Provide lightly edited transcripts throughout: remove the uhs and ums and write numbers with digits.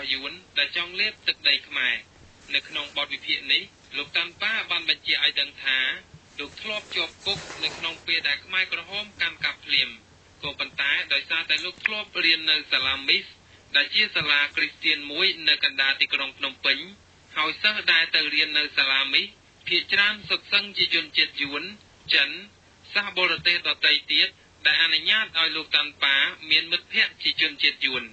របស់យួនដែលចង់លេបទឹកដីខ្មែរនៅក្នុងបទវិភាគនេះលោកតាន់ប៉ាបានបញ្ជាក់ឲ្យដឹងថាលោកធ្លាប់ជាប់គុកនៅក្នុងពេលដែលខ្មែរក្រហមកាន់កាប់ភ្លាមក៏ប៉ុន្តែដោយសារតែលោកធ្លាប់រៀននៅសាលាមីសដែលជាសាលាគ្រីស្ទានមួយនៅកណ្ដាលទីក្រុងភ្នំពេញហើយសិស្សដែលទៅរៀននៅសាលាមីសភាគច្រើនសុទ្ធសឹងជាជនជាតិយួនចិនសាសបរទេសដទៃទៀតដែលអនុញ្ញាតឲ្យលោកតាន់ប៉ាមានមិត្តភ័ក្តិជាជនជាតិយួន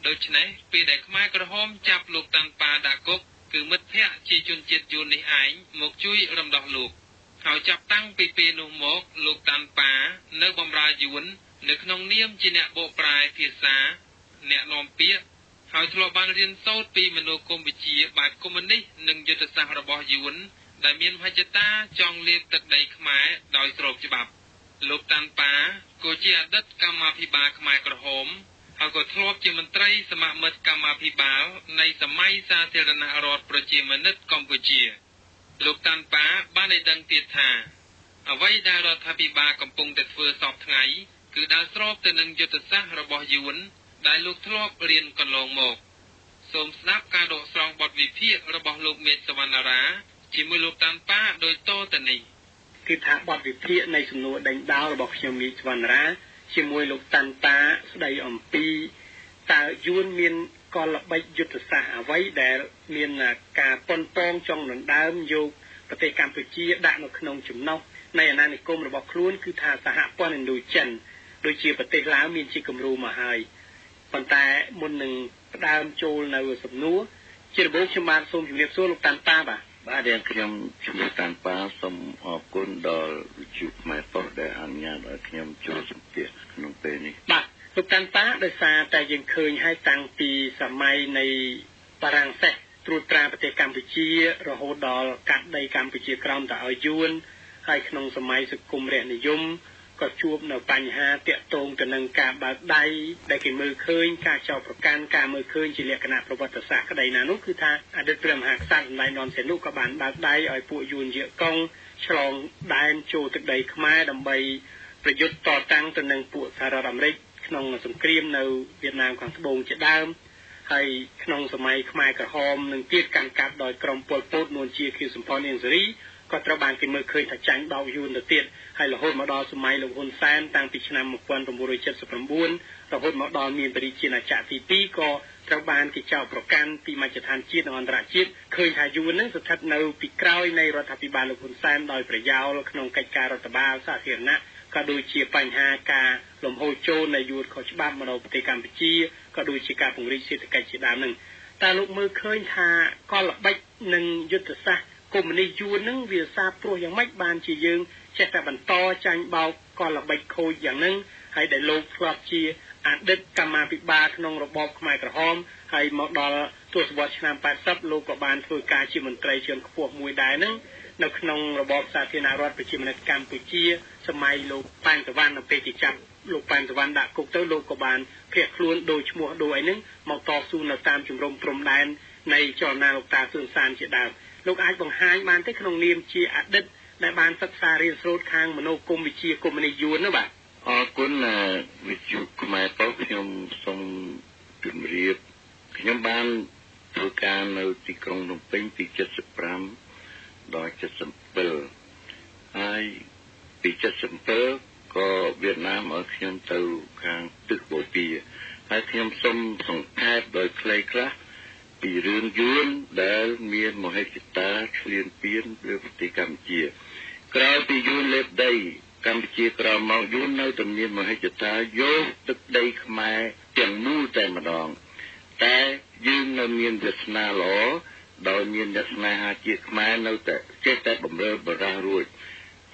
ដូច្នេះពេលដែលខ្មែរក្រហមចាប់លោកតាន់ប៉ាដាក់គុកគឺមិត្តភ័ក្តិជាជនជាតិយួននេះឯងមកជួយរំដោះលោកហើយចាប់តាំងពីពេលនោះមកលោកតាន់ប៉ានៅបម្រើយួននៅក្នុងនាមជាអ្នកបកប្រែភាសាអ្នកនាំពាក្យហើយធ្លាប់បានរៀនសូត្រពីមនោគមវិជ្ជាបែបកុម្មុយនីសនិងយុទ្ធសាស្ត្ររបស់យួនដែលមានមហិច្ឆតាចង់លេបទឹកដីខ្មែរដោយស្របច្បាប់លោកតាន់ប៉ាក៏ជាអតីតកម្មាភិបាលខ្មែរក្រហមហើយក៏ធ្លាប់ជាមន្ត្រីសមាមិត្តកម្មាភិបាលនៃសម័យសាធារណរដ្ឋប្រជាមានិតកម្ពុជាលោកតាន់ប៉ាបានឲ្យដឹងទៀតថាអ្វីដែលរដ្ឋាភិបាលកំពុងតែធ្វើសពថ្ងៃគឺដើរស្របទៅនឹងយុទ្ធសាស្ត្ររបស់យួនដែលលោកធ្លាប់រៀនកន្លងមកសូមស្ដាប់ការដកស្រង់បទវិភាគរបស់លោកមេតសវណ្ណារាជាមួយលោកតាន់ប៉ាដោយតទៅនេះគឺថាបទវិភាគនៃសំណួរដេញដោលរបស់ខ្ញុំមេតសវណ្ណារាជាមួយលោកតាន់ប៉ាស្ដីអំពីតើយួនមានកលល្បិចយុទ្ធសាស្ត្រអ្វីដែលមានការប៉ុនប៉ងចង់ដណ្ដើមយកប្រទេសកម្ពុជាដាក់នៅក្នុងចំណោះនៃអាណានិគមរបស់ខ្លួនគឺថាសហព័ន្ធឥណ្ឌូចិនដូចជាប្រទេសឡាវមានជាគំរូមកហើយប៉ុន្តែមុននឹងផ្ដើមចូលនៅសំណួរជាដំបូងខ្ញុំបាទសូមជម្រាបសួរលោកតាន់ប៉ាបាទយើងខ្ញុំឈ្មោះតាន់ប៉ាសូមអរគុណដល់វិទ្យុខ្មែរប៉ុស្តិ៍ដែលអនុញ្ញាតឲ្យខ្ញុំចូលសម្ភាសន៍ក្នុងពេលនេះបាទលោកតាន់ប៉ាដោយសារតែយើងឃើញហើយតាំងពីសម័យនៃបារាំងសេសត្រួតត្រាប្រទេសកម្ពុជារហូតដល់កាត់ដីកម្ពុជាក្រោមទៅឲ្យយួនហើយក្នុងសម័យសង្គមរាស្ត្រនិយមក៏ជួបនៅបញ្ហាតាក់ទងទៅនឹងការបើកដៃដែលគេមើលឃើញការចោទប្រកាន់ការមើលឃើញជាលក្ខណៈប្រវត្តិសាស្ត្រក្តីណានោះគឺថាអតីតព្រះមហាក្សត្រសម្ដេចនរសីហនុក៏បានបើកដៃឲ្យពួកយួនយាកុងឆ្លងដែនចូលទឹកដីខ្មែរដើម្បីប្រយុទ្ធតតាំងទៅនឹងពួកសហរដ្ឋអាមេរិកក្នុងសង្គ្រាមនៅវៀតណាមខាងត្បូងជាដើមហើយក្នុងសម័យខ្មែរក្រហមនឹងទៀតកាន់កាប់ដោយក្រុមប៉ុលពតនួនជាខៀវសំផនអៀងសេរីក៏ត្រូវបានគេមើលឃើញថាចាញ់បោកយួនទៅទៀតហើយរហូតមកដល់សម័យលោកហ៊ុនសែនតាំងពីឆ្នាំ1979រហូតមកដល់មានបរិជាណាចក្រទី2ក៏ត្រូវបានគេចោទប្រកាន់ពីមជ្ឈដ្ឋានជាតិនិងអន្តរជាតិឃើញថាយួននឹងស្ថិតនៅពីក្រោយនៃរដ្ឋាភិបាលលោកហ៊ុនសែនដោយប្រយោលក្នុងកិច្ចការរដ្ឋបាលសាធារណៈក៏ដូចជាបញ្ហាការលំហូរចូលនៃយួនខុសច្បាប់មកដល់ប្រទេសកម្ពុជាក៏ដូចជាការពង្រីកសេដ្ឋកិច្ចជាដើមនឹងតែលោកមើលឃើញថាកលល្បិចនិងយុទ្ធសាស្ត្រកុម្មុយនីសយួននឹងវាសាបព្រោះយ៉ាងម៉េចបានជាយើងចេះតែបន្តចាញ់បោកកលល្បិចខូចយ៉ាងហ្នឹងហើយដែលលោកធ្លាប់ជាអតីតកម្មាភិបាលក្នុងរបបខ្មែរក្រហមហើយមកដល់ទសវត្សរ៍ឆ្នាំ80លោកក៏បានធ្វើការជាមន្ត្រីជាន់ខ្ពស់មួយដែរហ្នឹងនៅក្នុងរបបសាធារណរដ្ឋប្រជាមានិតកម្ពុជាសម័យលោកប៉ែនសវណ្ណនៅពេលที่ចាប់លោកប៉ែនសវណ្ណដាក់គុកទៅលោកក៏បានភៀសខ្លួនដោយឈ្មោះដូចអីហ្នឹងមកតស៊ូនៅតាមជំរំព្រំដែននៃចលនាលោកតាសឿនសានជាដើមលោកអាចបង្ហាញបានទេក្នុងនាមជាអតីតដែលបានសិក្សារៀនសូត្រខាងមនោគមវិជ្ជាកុម្មុយនីសយួននោះបាទអរគុណវិទ្យុខ្មែរប៉ុស្តិ៍ខ្ញុំសូមជម្រាបខ្ញុំបានធ្វើការនៅទីក្រុងភ្នំពេញពី75ដល់77ហើយពី77ក៏វៀតណាមឲ្យខ្ញុំទៅខាងទិសបូព៌ាហើយខ្ញុំសូមសង្ខេបដោយខ្លីខ្លះពីរឿងយួនដែលមានមហិច្ឆតាឈ្លានពានលើប្រទេសកម្ពុជាក្រោយពីយួនលេបដីកម្ពុជាក្រោយមកយួននៅតែមានមហិច្ឆតាយកទឹកដីខ្មែរទាំងមូលតែម្ដងតែយើងនៅមានវាសនាល្អដោយមានអ្នកស្នេហាជាតិខ្មែរនៅតែចេះតែបំរើបរាសរួច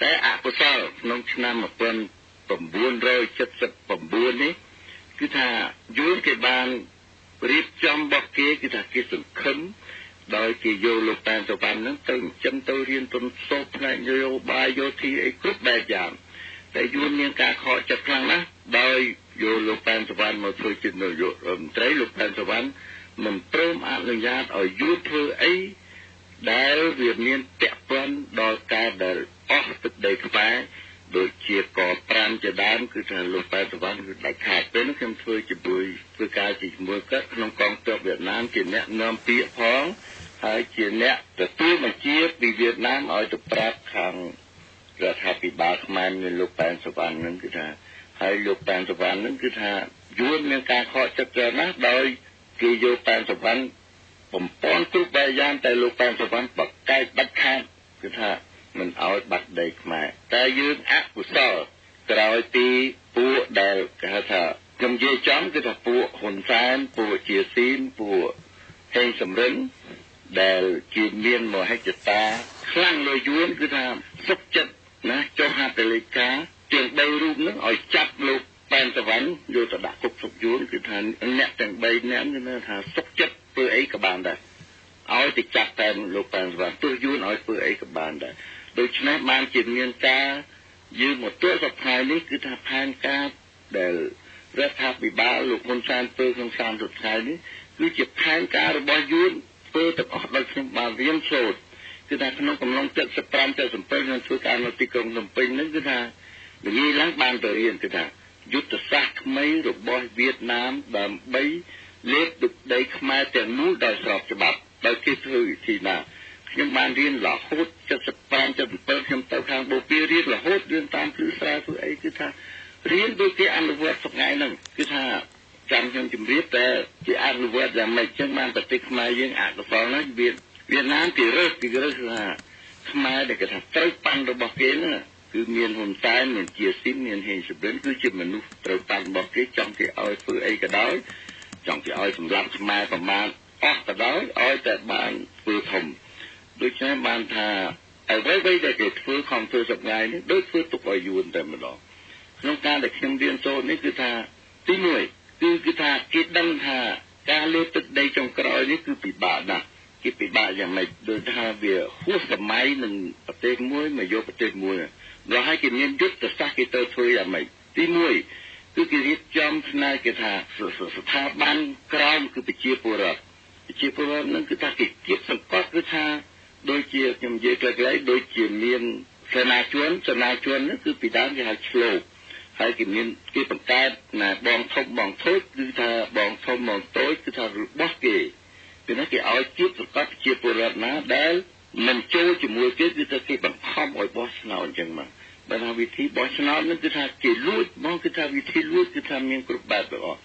តែអកុសលក្នុងឆ្នាំ1979នេះគឺថាយួនគេបានរៀបចំរបស់គេគឺថាគេសង្ឃឹមដោយគេយកលោកប៉ែនសវណ្ណហ្នឹងទៅចិញ្ចឹមទៅរៀនទន់សោកផ្នែកនយោបាយយោធាអីគ្រប់បែបយ៉ាងតែយួនមានការខកចិត្តខ្លាំងណាស់ដោយយកលោកប៉ែនសវណ្ណមកធ្វើជានាយករដ្ឋមន្ត្រីលោកប៉ែនសវណ្ណមិនព្រមអនុញ្ញាតឲ្យយួនធ្វើអីដែលវាមានពាក់ព័ន្ធដល់ការដែលអស់ទឹកដីខ្មែរ ដូចជាក5ជាដើមគឺថាលោកប៉ែនសវណ្ណគឺដាច់ខាតពេលនោះខ្ញុំធ្វើការជាមួយគាត់ក្នុងកងទ័ពវៀតណាមជាអ្នកនាំពាក្យផងហើយជាអ្នកទទួលបញ្ជាពីវៀតណាមឲ្យទៅប្រាប់ខាងរដ្ឋាភិបាលខ្មែរមានលោកប៉ែនសវណ្ណនឹងគឺថាហើយលោកប៉ែនសវណ្ណនឹងគឺថាយួនមានការខកចិត្តច្រើនណាស់ដោយគេយកប៉ែនសវណ្ណបំពន់គ្រប់បែបយ៉ាងតែលោកប៉ែនសវណ្ណបកកែកដាច់ខាតគឺថាមិនឲ្យបាត់ដីខ្មែរតែយើងអកុសលក្រោយពីពួកដែលគេហៅថាខ្ញុំនិយាយចំគឺថាពួកហ៊ុនសែនពួកជាស៊ីនពួកហេងសំរិនដែលជាមានមហិច្ឆតាខ្លាំងលើយួនគឺថាសុខចិត្តណាចុះហត្ថលេខាទាំង3រូបនឹងឲ្យចាប់លោកប៉ែនសវណ្ណយកទៅដាក់គុកសុកយួនគឺថាអ្នកទាំង3នាក់គឺថាសុខចិត្តធ្វើអីក៏បានដែរឲ្យទៅចាប់តែលោកប៉ែនសវណ្ណទោះយួនឲ្យធ្វើអីក៏បានដែរដូច្នេះបានជាមានការយើងមកទស្សនវិជ្ជានេះគឺថាផែនការដែលរដ្ឋាភិបាលលោកហ៊ុនសែនធ្វើក្នុង30ថ្ងៃនេះគឺជាផែនការរបស់យួនធ្វើទាំងអស់ដោយខ្ញុំបានរៀនសូត្រគឺថាក្នុងកំឡុង75 77ខ្ញុំធ្វើការនៅទីក្រុងភ្នំពេញហ្នឹងគឺថាល្ងាចឡើងបានទៅរៀនគឺថាយុទ្ធសាស្ត្រថ្មីរបស់វៀតណាមដើម្បីលេបទឹកដីខ្មែរទាំងមូលដោយស្របច្បាប់ដោយគេធ្វើវិធីណាខ្ញុំបានរៀនរហូត75 77ខ្ញុំទៅខាងបូព៌ារៀនរហូតរៀនតាមគ្រឹះស្រាវធ្វើអីគឺថារៀនដូចគេអនុវត្តសប្តាហ៍ហ្នឹងគឺថាចាំខ្ញុំជម្រាបតែគេអនុវត្តយ៉ាងម៉េចចឹងបានប្រទេសខ្មែរយើងអកុសលណាស់វៀតណាមគេរើសថាខ្មែរដែលគេថាត្រូវប៉ាន់របស់គេហ្នឹងគឺមានហ៊ុនសែនមានជាស៊ីនមានហេងសំរិនគឺជាមនុស្សត្រូវប៉ាន់របស់គេចង់គេឲ្យធ្វើអីក៏ដោយចង់គេឲ្យសម្លាប់ខ្មែរប្រមាណអស់ក៏ដោយឲ្យតែបានធ្វើធំដូច្នេះបានថាអ្វីដែលគេធ្វើខំធ្វើសប្តាហ៍នេះដូចធ្វើទុកឲ្យយួនតែម្ដងក្នុងការដែលខ្ញុំរៀនសូត្រនេះគឺថាទី1គឺថាគេដឹងថាការលើកទឹកដីចុងក្រោយនេះគឺពិបាកណាស់គេពិបាកយ៉ាងម៉េចដូចថាវាហួសសម័យនឹងប្រទេសមួយមកយកប្រទេសមួយដល់ហើយគេមានយុទ្ធសាស្ត្រគេទៅធ្វើយ៉ាងម៉េចទី1គឺគេរៀបចំផ្នែកគេថាស្ថាប័នក្រមគឺប្រជាពលរដ្ឋនឹងគឺថាគេគៀបសង្កត់គឺថាដូចជាខ្ញុំនិយាយខ្លីៗដូចជាមានសេនាជននោះគឺពីដើមគេហៅឆ្លូបហើយគេមានគេបង្កើតណាបងធំបងតូចគឺថាបងធំបងតូចគឺថារបស់គេពីនោះគេឲ្យគៀបសង្កត់ប្រជាពលរដ្ឋណាដែលមិនចូលជាមួយគេគឺថាគេបង្ខំឲ្យបោះឆ្នោតអញ្ចឹងមកបើថាវិធីបោះឆ្នោតនោះគឺថាគេលួចមកគឺថាវិធីលួចគឺថាមានគ្រប់បែបទាំងអស់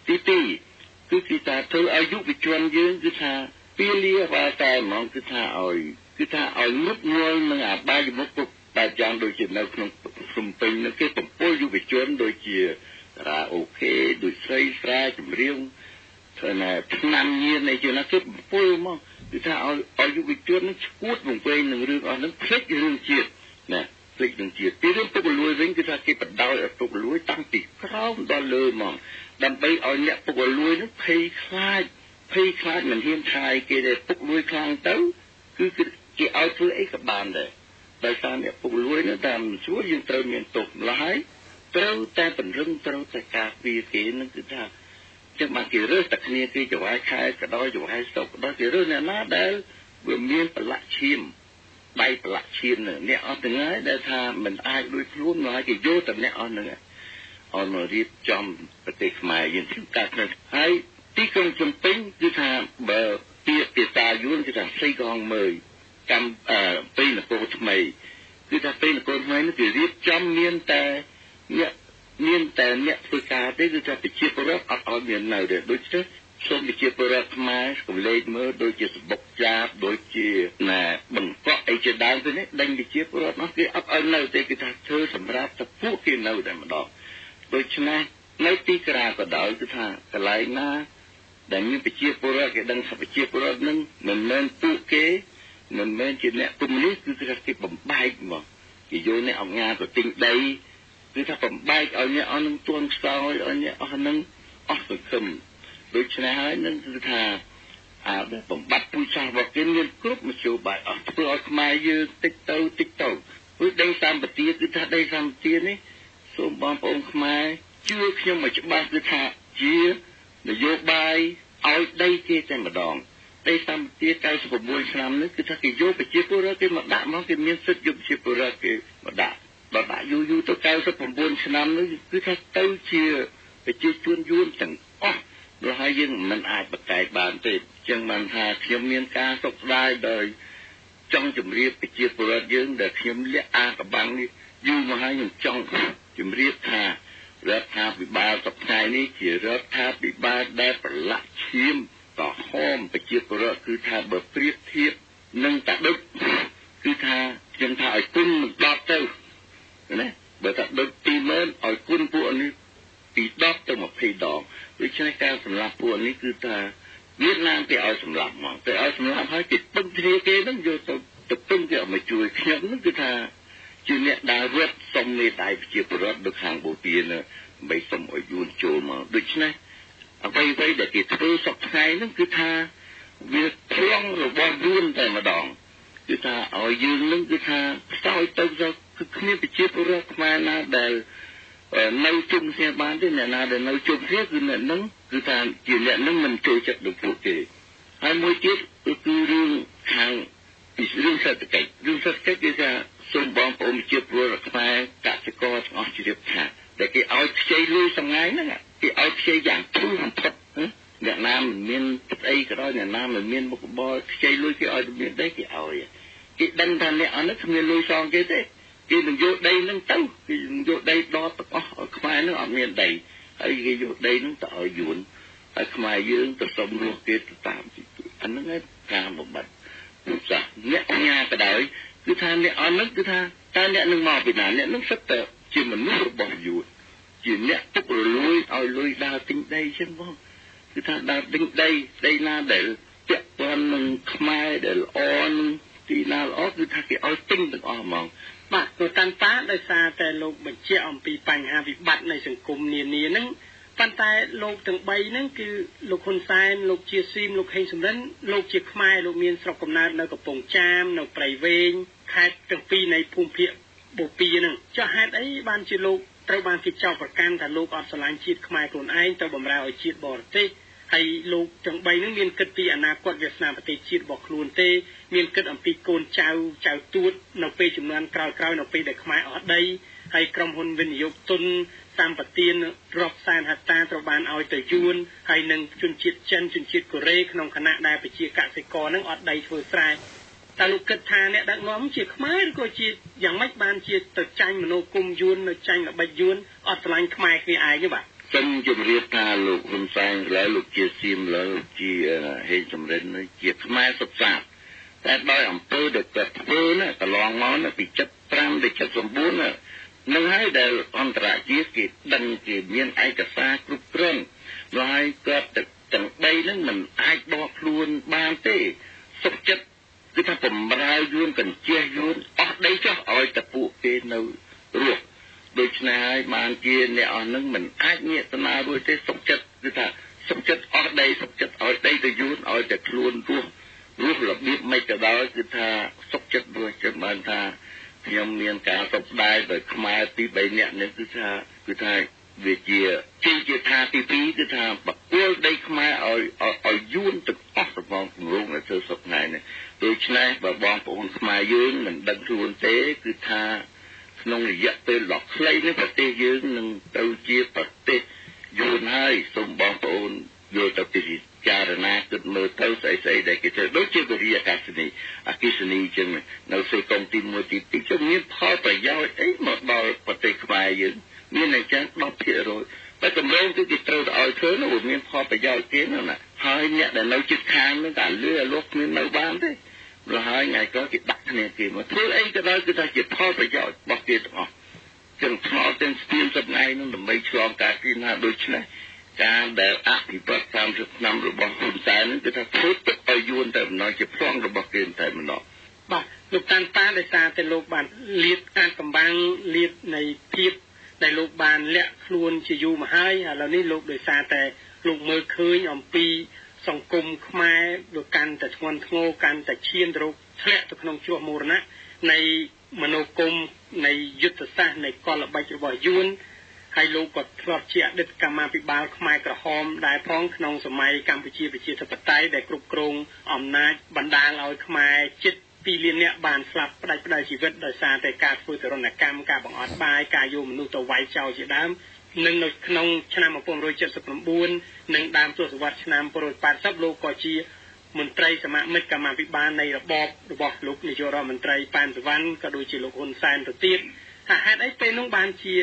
ទី2គឺគេថាធ្វើឲ្យយុវជនយើងគឺថាពីលាបាតែហ្មងគឺថាឲ្យមុតងល់នឹងអាបាយមុខគ្រប់បែបយ៉ាងដូចជានៅក្នុងភ្នំពេញនោះគេបំពុលយុវជនដូចជារ៉ាអូខេដូចស្រីស្រាចម្រៀងធ្វើណាឆ្នាំញៀនអីជាណាគេបំពុលមកគឺថាឲ្យយុវជននឹងឈួតវង្វេងនឹងរឿងអស់ហ្នឹងភ្លេចរឿងជាតិណាភ្លេចរឿងជាតិពីរឿងពុករលួយវិញគឺថាគេបដ ாய் ឲ្យពុករលួយតាំងពីក្រោមដល់លើហ្មងដើម្បីឲ្យអ្នកពុករលួយនឹងភ័យខ្លាចមិនហ៊ានថាយគេដែលពុករលួយខ្លាំងទៅគឺគេឲ្យធ្វើអីក៏បានដែរដោយសារអ្នកពុករលួយនោះតាមស្រួលយើងត្រូវមានទុកម្ល៉េះហើយត្រូវតែពង្រឹងត្រូវតែការពារគេនឹងគឺថាចឹងបានគេរើសតែគ្នាគេចង្វាយខែក៏ដោយចង្វាយស្តុកក៏ដោយគេរើសអ្នកណាដែលវាមានប្រឡាក់ឈាមដៃប្រឡាក់ឈាមអ្នកអស់ទាំងហើយដែលថាមិនអាចលួចខ្លួនមកឲ្យគេយកតែអ្នកអស់ហ្នឹងឲ្យមករៀបចំប្រទេសខ្មែរយើងធ្វើការក្នុងហើយទីក្រុងភ្នំពេញគឺថាបើពាក្យភាសាយួនគឺថាស្អីកងមើលកម្មពេលនគរថ្មីគឺថាពេលនគរថ្មីនេះគេរៀបចំមានតែអ្នកធ្វើការទេគឺថាប្រជាពលរដ្ឋអត់ឲ្យមាននៅទេដូច្នេះសូមប្រជាពលរដ្ឋខ្មែរកុំលេចមើលដូចជាសបុកចាបដូចជាណាបង្កក់អីជាដើមទៅនេះដេញប្រជាពលរដ្ឋនោះគេអត់ឲ្យនៅទេគឺថាធ្វើសម្រាប់តែពួកគេនៅតែម្ដងដូច្នេះនៅទីក្រាក៏ដោយគឺថាកន្លែងណាដែលមានប្រជាពលរដ្ឋគេដឹងថាប្រជាពលរដ្ឋនឹងមិនមែនពួកគេមិនមែនជាអ្នកកុម្មុយនីសគឺថាគេបំបែកមកគេយកអ្នកអង្គការទៅទិញដីគឺថាបំបែកឲ្យអ្នកអស់នឹងទួនខ្សោយឲ្យអ្នកអស់នឹងអស់សង្ឃឹមដូច្នេះហើយនឹងគឺថាបំបត្តិពូជសាសន៍របស់គេមានគ្រប់មធ្យោបាយអស់ធ្វើឲ្យខ្មែរយើងតិចទៅព្រោះដីសម្បត្តិគឺថាដីសម្បត្តិនេះសូមបងប្អូនខ្មែរជឿខ្ញុំមកច្បាស់គឺថាជានយោបាយឲ្យដីគេតែម្ដងដីសម្បត្តិ96ឆ្នាំនេះគឺថាគេយកប្រជាពលរដ្ឋគេមកដាក់មកគេមានសិទ្ធិយកប្រជាពលរដ្ឋគេមកដាក់ ដល់ដាក់យូរទៅ99ឆ្នាំនេះគឺថាទៅជាប្រជាជនយួនទាំងអស់ដល់ហើយយើងមិនអាចបកកាយបានទេអញ្ចឹងបានថាខ្ញុំមានការសោកស្ដាយដោយចង់ជម្រាបប្រជាពលរដ្ឋយើងដែលខ្ញុំលាក់អាកបាំងនេះយូរមកហើយខ្ញុំចង់ជម្រាបថារដ្ឋាភិបាលសប្តាហ៍នេះជារដ្ឋាភិបាលដែលប្រឡាក់ឈាមក៏ហោមប្រជាពលរដ្ឋគឺថាបើប្រៀបធៀបនឹងតាដុចគឺថាខ្ញុំថាឲ្យគុណមិន10ទៅណាបើតាដុច20000ឲ្យគុណពួកនេះពី10ទៅ20ដងដូច្នេះការសម្លាប់ពួកនេះគឺថាវៀតណាមគេឲ្យសម្លាប់មកតែឲ្យសម្លាប់ហើយគេពឹងគ្នាគេនឹងយកទៅពឹងគេឲ្យមកជួយខ្ញុំនឹងគឺថាជាអ្នកដើររត់សុំមេដៃប្រជាពលរដ្ឋនៅខាងបូព៌ានឹងបីសុំឲ្យយួនចូលមកដូច្នេះអ្វីដែលគេធ្វើសពថ្ងៃហ្នឹងគឺថាវាផ្លង់របស់យួនតែម្ដងគឺថាឲ្យយើងនឹងគឺថាខ្សោយទៅគឺគ្មានប្រជាពលរដ្ឋខ្មែរណាដែលនៅជុំគ្នាបានទេអ្នកណាដែលនៅជុំគ្នាគឺអ្នកហ្នឹងគឺថាជាអ្នកហ្នឹងមិនចូលចិត្តនឹងពួកគេហើយមួយទៀតគឺរឿងខាងរឿងសេដ្ឋកិច្ចគឺថាសូមបងប្អូនជាពលរដ្ឋខ្មែរកសិករទាំងអស់ជ្រាបថាដែលគេឲ្យខ្ចីលុយសម្ងាយហ្នឹងគេឲ្យខ្ចីយ៉ាងធូរបំផុតអ្នកណាមិនមានស្អីក៏ដោយអ្នកណាមិនមានមុខរបរខ្ចីលុយគេឲ្យមានដីគេឲ្យគេដឹងថាអ្នកអត់នោះគ្មានលុយសងគេទេគេនឹងយកដីហ្នឹងទៅគេនឹងយកដីដកទាំងអស់ឲ្យខ្មែរហ្នឹងអត់មានដីហើយគេយកដីហ្នឹងទៅឲ្យយួនហើយខ្មែរយើងទៅសុំរស់គេទៅតាមអាហ្នឹងឯងការបំបត្តិចាអ្នកអញ្ញាក៏ដោយគឺថាអ្នកអត់ហ្នឹងគឺថាតើអ្នកនឹងមកពីណាអ្នកនឹងសិតតែជាមនុស្សរបស់យួនជាអ្នកទុករលួយឲ្យលុយដើរទិញដីចឹងបងគឺថាដើរទិញដីណាដែលពាក់ព័ន្ធនឹងខ្មែរដែលល្អនឹងទីណាល្អគឺថាគេឲ្យទិញទាំងអស់ហ្មងបាទទៅតាមតាដោយសារតែលោកបញ្ជាក់អំពីបញ្ហាវិបត្តិនៃសង្គមនានាហ្នឹងប៉ុន្តែលោកទាំង3ហ្នឹងគឺលោកហ៊ុនសែនលោកជាស៊ីមលោកហេងសំរិនលោកជាខ្មែរលោកមានស្រុកកំណើតនៅកំពង់ចាមនៅព្រៃវែងខេត្តទាំងពីរនៃភូមិភាគបូព៌ាហ្នឹងចុះហេតុអីបានជាលោកត្រូវបានគេចោទប្រកាន់ថាលោកអត់ស្រឡាញ់ជាតិខ្មែរខ្លួនឯងទៅបម្រើឲ្យជាតិបរទេសហើយលោកទាំង3ហ្នឹងមានគិតពីអនាគតវាសនាប្រទេសជាតិរបស់ខ្លួនទេមានគិតអំពីកូនចៅទួតនៅពេលចំនួនក្រោយៗនៅពេលដែលខ្មែរអស់ដីហើយក្រុមហ៊ុនវិនិយោគទុនសម្បទានរាប់សែនហិកតាត្រូវបានឲ្យទៅយួនហើយនឹងជនជាតិចិនជនជាតិកូរ៉េក្នុងគណៈដែលប្រជាកសិករហ្នឹងអត់ដីធ្វើស្រែតើលោកគិតថាអ្នកដឹកនាំជាខ្មែរឬក៏ជាយ៉ាងម៉េចបានជាទៅចាញ់មនោគមយួននៅចាញ់ល្បិចយួនអត់ឆ្លាញ់ខ្មែរគ្នាឯងទេបាទសូមជម្រាបថាលោកហ៊ុនសែនហើយលោកជាសៀមលើជាហេងសំរិនជាខ្មែរសុទ្ធសាធតែដោយអំពើដែលគាត់ធ្វើណាកន្លងមកណាពី75ទៅ79ណានឹងហើយដែលអន្តរជាតិគេដឹងគេមានឯកសារគ្រប់គ្រាន់ហើយគាត់ទាំង3ហ្នឹងមិនអាចបកខ្លួនបានទេសុខចិត្តគឺថាបំរើយួនកញ្ជះយួនអស់ដីចុះឲ្យតែពួកគេនៅរស់ដូច្នេះហើយបានជាអ្នកអស់ហ្នឹងមិនអាចងាកទៅណារួចទេសុខចិត្តគឺថាសុខចិត្តអស់ដីសុខចិត្តឲ្យដីទៅយួនឲ្យតែខ្លួនរស់របៀបមិនក៏ដោយគឺថាសុខចិត្តរស់ចិត្តបានថាខ្ញុំមានការសោកស្ដាយដោយខ្មែរពី3នាក់នេះគឺថាវាជាថាទី2គឺថាបកគលដីខ្មែរឲ្យយួនទាំងអស់របស់គម្រោងដែលធ្វើសពថ្ងៃនេះដូច្នេះបើបងប្អូនខ្មែរយើងមិនដឹងខ្លួនទេគឺថាក្នុងរយៈពេលដ៏ខ្លីនេះប្រទេសយើងនឹងទៅជាប្រទេសយួនហើយសូមបងប្អូនយកទៅពិចារណាគិតមើលទៅស្អីដែលគេធ្វើដូចជាវិរិយអគ្គិសនីចឹងនៅសេកុងទី1ទី2គឺមានផលប្រយោជន៍អីមកដល់ប្រទេសខ្មែរយើងមានអញ្ចឹង 10% តែកម្រងគឺគេត្រូវទៅឲ្យធ្វើនោះមានផលប្រយោជន៍គេណាហើយអ្នកដែលនៅជិតខាងនឹងតែលឺឲ្យលោកគ្មាននៅបានទេព្រោះហើយថ្ងៃក៏គេដាក់គ្នាគេមកធ្វើអីក៏ដោយគឺថាជាផលប្រយោជន៍របស់គេទាំងអស់ចឹងឆ្លងទាំងស្ពានសប្តាហ៍នឹងដើម្បីឆ្លងការគិណាដូច្នេះការដែលអភិវឌ្ឍ30ឆ្នាំរបស់ហ៊ុនសែនគឺថាធ្វើទឹកឲ្យយួនតែម្ដងជាផ្លង់របស់គេតែម្ដងបាទលោកតាន់តាដោយសារតែលោកបានលាតអានកំបាំងលាតនៃភាពដែលលោកបានលាក់ខ្លួនជាយូរមកហើយឥឡូវនេះលោកដោយសារតែលោកមើលឃើញអំពីសង្គមខ្មែរលោកកាន់តែធ្ងន់ធ្ងរកាន់តែឈានរោគធ្លាក់ទៅក្នុងជ្រោះមរណៈនៃមនោគមនៃយុទ្ធសាស្ត្រនៃកលល្បិចរបស់យួនហើយលោកក៏ធ្លាប់ជាអតីតកម្មាភិបាលខ្មែរក្រហមដែលផងក្នុងសម័យកម្ពុជាប្រជាធិបតេយ្យដែលគ្រប់គ្រងអំណាចបណ្ដាលឲ្យខ្មែរជិត 2លានអ្នកបានស្លាប់ផ្ដាច់ផ្ដាច់ជីវិតដោយសារតែការធ្វើទរណកម្មការបង្អត់បាយការយកមនុស្សទៅវាយចោលជាដើមនិងនៅក្នុងឆ្នាំ1979និងដើមទសវត្សរ៍ឆ្នាំ1980លោកក៏ជាមន្ត្រីសមាមិត្តកម្មាភិបាលនៃរបបរបស់លោកនាយករដ្ឋមន្ត្រីប៉ែនសវណ្ណក៏ដូចជាលោកហ៊ុនសែនទៅទៀតថាហេតុអីពេលនោះបានជា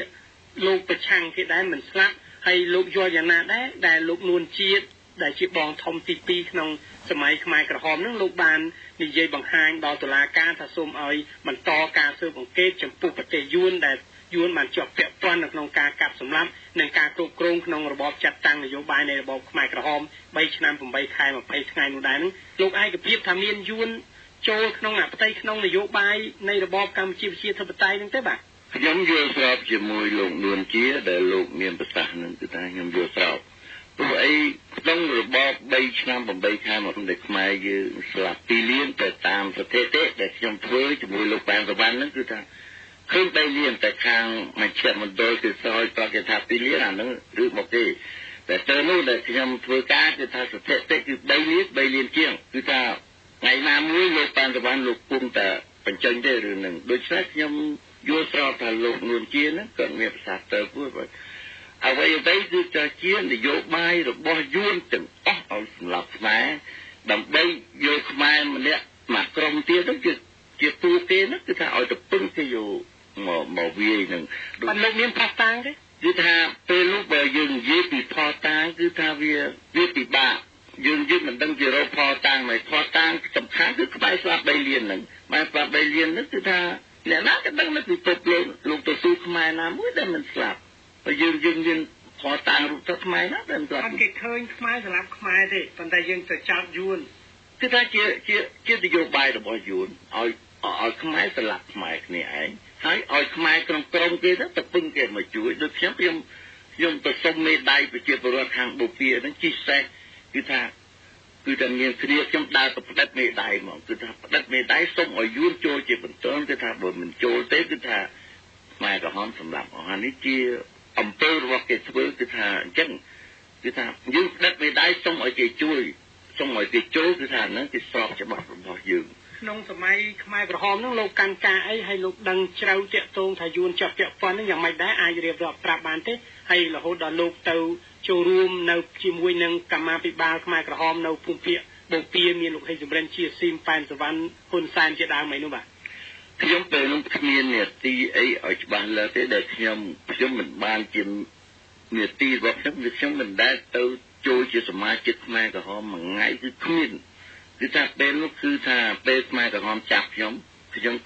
លោកប្រឆាំងគេដែរមិនស្លាប់ហើយលោកយល់យ៉ាងណាដែរដែលលោកនួនជាតិដែលជាបងធំទី2ក្នុងសម័យខ្មែរក្រហមនឹងលោកបាននិយាយបង្ហាញដល់តុលាការថាសូមឲ្យបន្តការស៊ើបអង្កេតចំពោះប្រទេសយួនដែលយួនបានជាប់ពាក់ព័ន្ធនៅក្នុងការកាប់សម្លាប់និងការគ្រប់គ្រងក្នុងរបបចាត់តាំងនយោបាយនៃរបបខ្មែរក្រហម3ឆ្នាំ8ខែ20ថ្ងៃនោះដែរនឹងលោកឯកភាពថាមានយួនចូលក្នុងអបតីក្នុងនយោបាយនៃរបបកម្ពុជាប្រជាធិបតេយ្យនឹងទេបាទខ្ញុំយល់ស្របជាមួយលោកនួនជាដែលលោកមានប្រសាសន៍នឹងគឺថាខ្ញុំយល់ស្របព្រោះអីក្នុងរបប3ឆ្នាំ8ខែមកដែលខ្មែរយើងស្លាប់2លានទៅតាមស្ថិតិដែលខ្ញុំធ្វើជាមួយលោកប៉ែនសវណ្ណនឹងគឺថាឃើញ3លានតែខាងមជ្ឈមណ្ឌលគឺស្រោចប្រកាសថា2លានអានឹងឬមកទេតែទៅនោះដែលខ្ញុំធ្វើការគឺថាស្ថិតិគឺ3លានជាងគឺថាថ្ងៃណាមួយលោកប៉ែនសវណ្ណលោកពុំតែបញ្ចេញទេរឿងនឹងដូច្នេះខ្ញុំយល់ស្របថាលោកនួនជានឹងក៏មានប្រសាសន៍ទៅព្រោះអ្វីគឺជានយោបាយរបស់យួនទាំងអស់ឲ្យសម្រាប់ខ្មែរដើម្បីយកខ្មែរម្នាក់មកក្រុមទៀតនោះជាទូគេនោះគឺថាឲ្យទៅពឹងគេយកមកវាយនឹងបានលោកមានផាសតាំងទេគឺថាពេលនោះបើយើងនិយាយពីផតាំងគឺថាវាពិបាកយើងមិនដឹងជារកផតាំងមិនផតាំងសំខាន់គឺខ្មែរស្លាប់3លានហ្នឹងបានស្លាប់3លានហ្នឹងគឺថាអ្នកណាក៏ដឹងនៅពីពុកលោកទៅស៊ូខ្មែរណាមួយដែលមិនស្លាប់បើយើងមានផតាំងរូបទៅខ្មែរណាដែលមិនស្លាប់អត់គេឃើញខ្មែរស្លាប់ខ្មែរទេប៉ុន្តែយើងទៅចាប់យួនគឺថាជានយោបាយរបស់យួនឲ្យខ្មែរស្លាប់ខ្មែរគ្នាឯងហើយឲ្យខ្មែរក្នុងក្រុមគេទៅពឹងគេមកជួយដូចខ្ញុំទៅសុំមេដាយប្រជាពលរដ្ឋខាងបូព៌ាហ្នឹងជិះសេះគឺថាមានគ្រាខ្ញុំដើរទៅផ្ដិតមេដាយមកគឺថាផ្ដិតមេដាយសុំឲ្យយួនចូលជាបន្តគឺថាបើមិនចូលទេគឺថាខ្មែរក្រហមសម្រាប់អស់នេះជាអំពើរបស់គេធ្វើគឺថាអញ្ចឹងគឺថាយើងផ្ដិតមេដាយសុំឲ្យគេជួយសុំឲ្យគេចូលគឺថាហ្នឹងគេស្របច្បាប់របស់យើងក្នុងសម័យខ្មែរក្រហមហ្នឹងលោកកាន់ការអីហើយលោកដឹងជ្រៅតាក់ទងថាយួនជាប់ពាក់ព័ន្ធហ្នឹងយ៉ាងម៉េចដែរអាចរៀបរាប់ប្រាប់បានទេហើយរហូតដល់លោកទៅចូលរួមនៅជាមួយនឹងកម្មាភិបាលខ្មែរក្រហមនៅភូមិភាគបូព៌ាមានលោកហេងសំរិនជាស៊ីមប៉ែនសវណ្ណហ៊ុនសែនជាដើមអីនោះបាទខ្ញុំពេលនោះគ្មាននេតិអីឲ្យច្បាស់លាស់ទេដែលខ្ញុំមិនបានជានេតិរបស់ខ្ញុំមិនដែលទៅចូលជាសមាជិកខ្មែរក្រហមមួយថ្ងៃគឺគ្មានគឺថាពេលនោះគឺថាពេលខ្មែរក្រហមចាប់ខ្ញុំ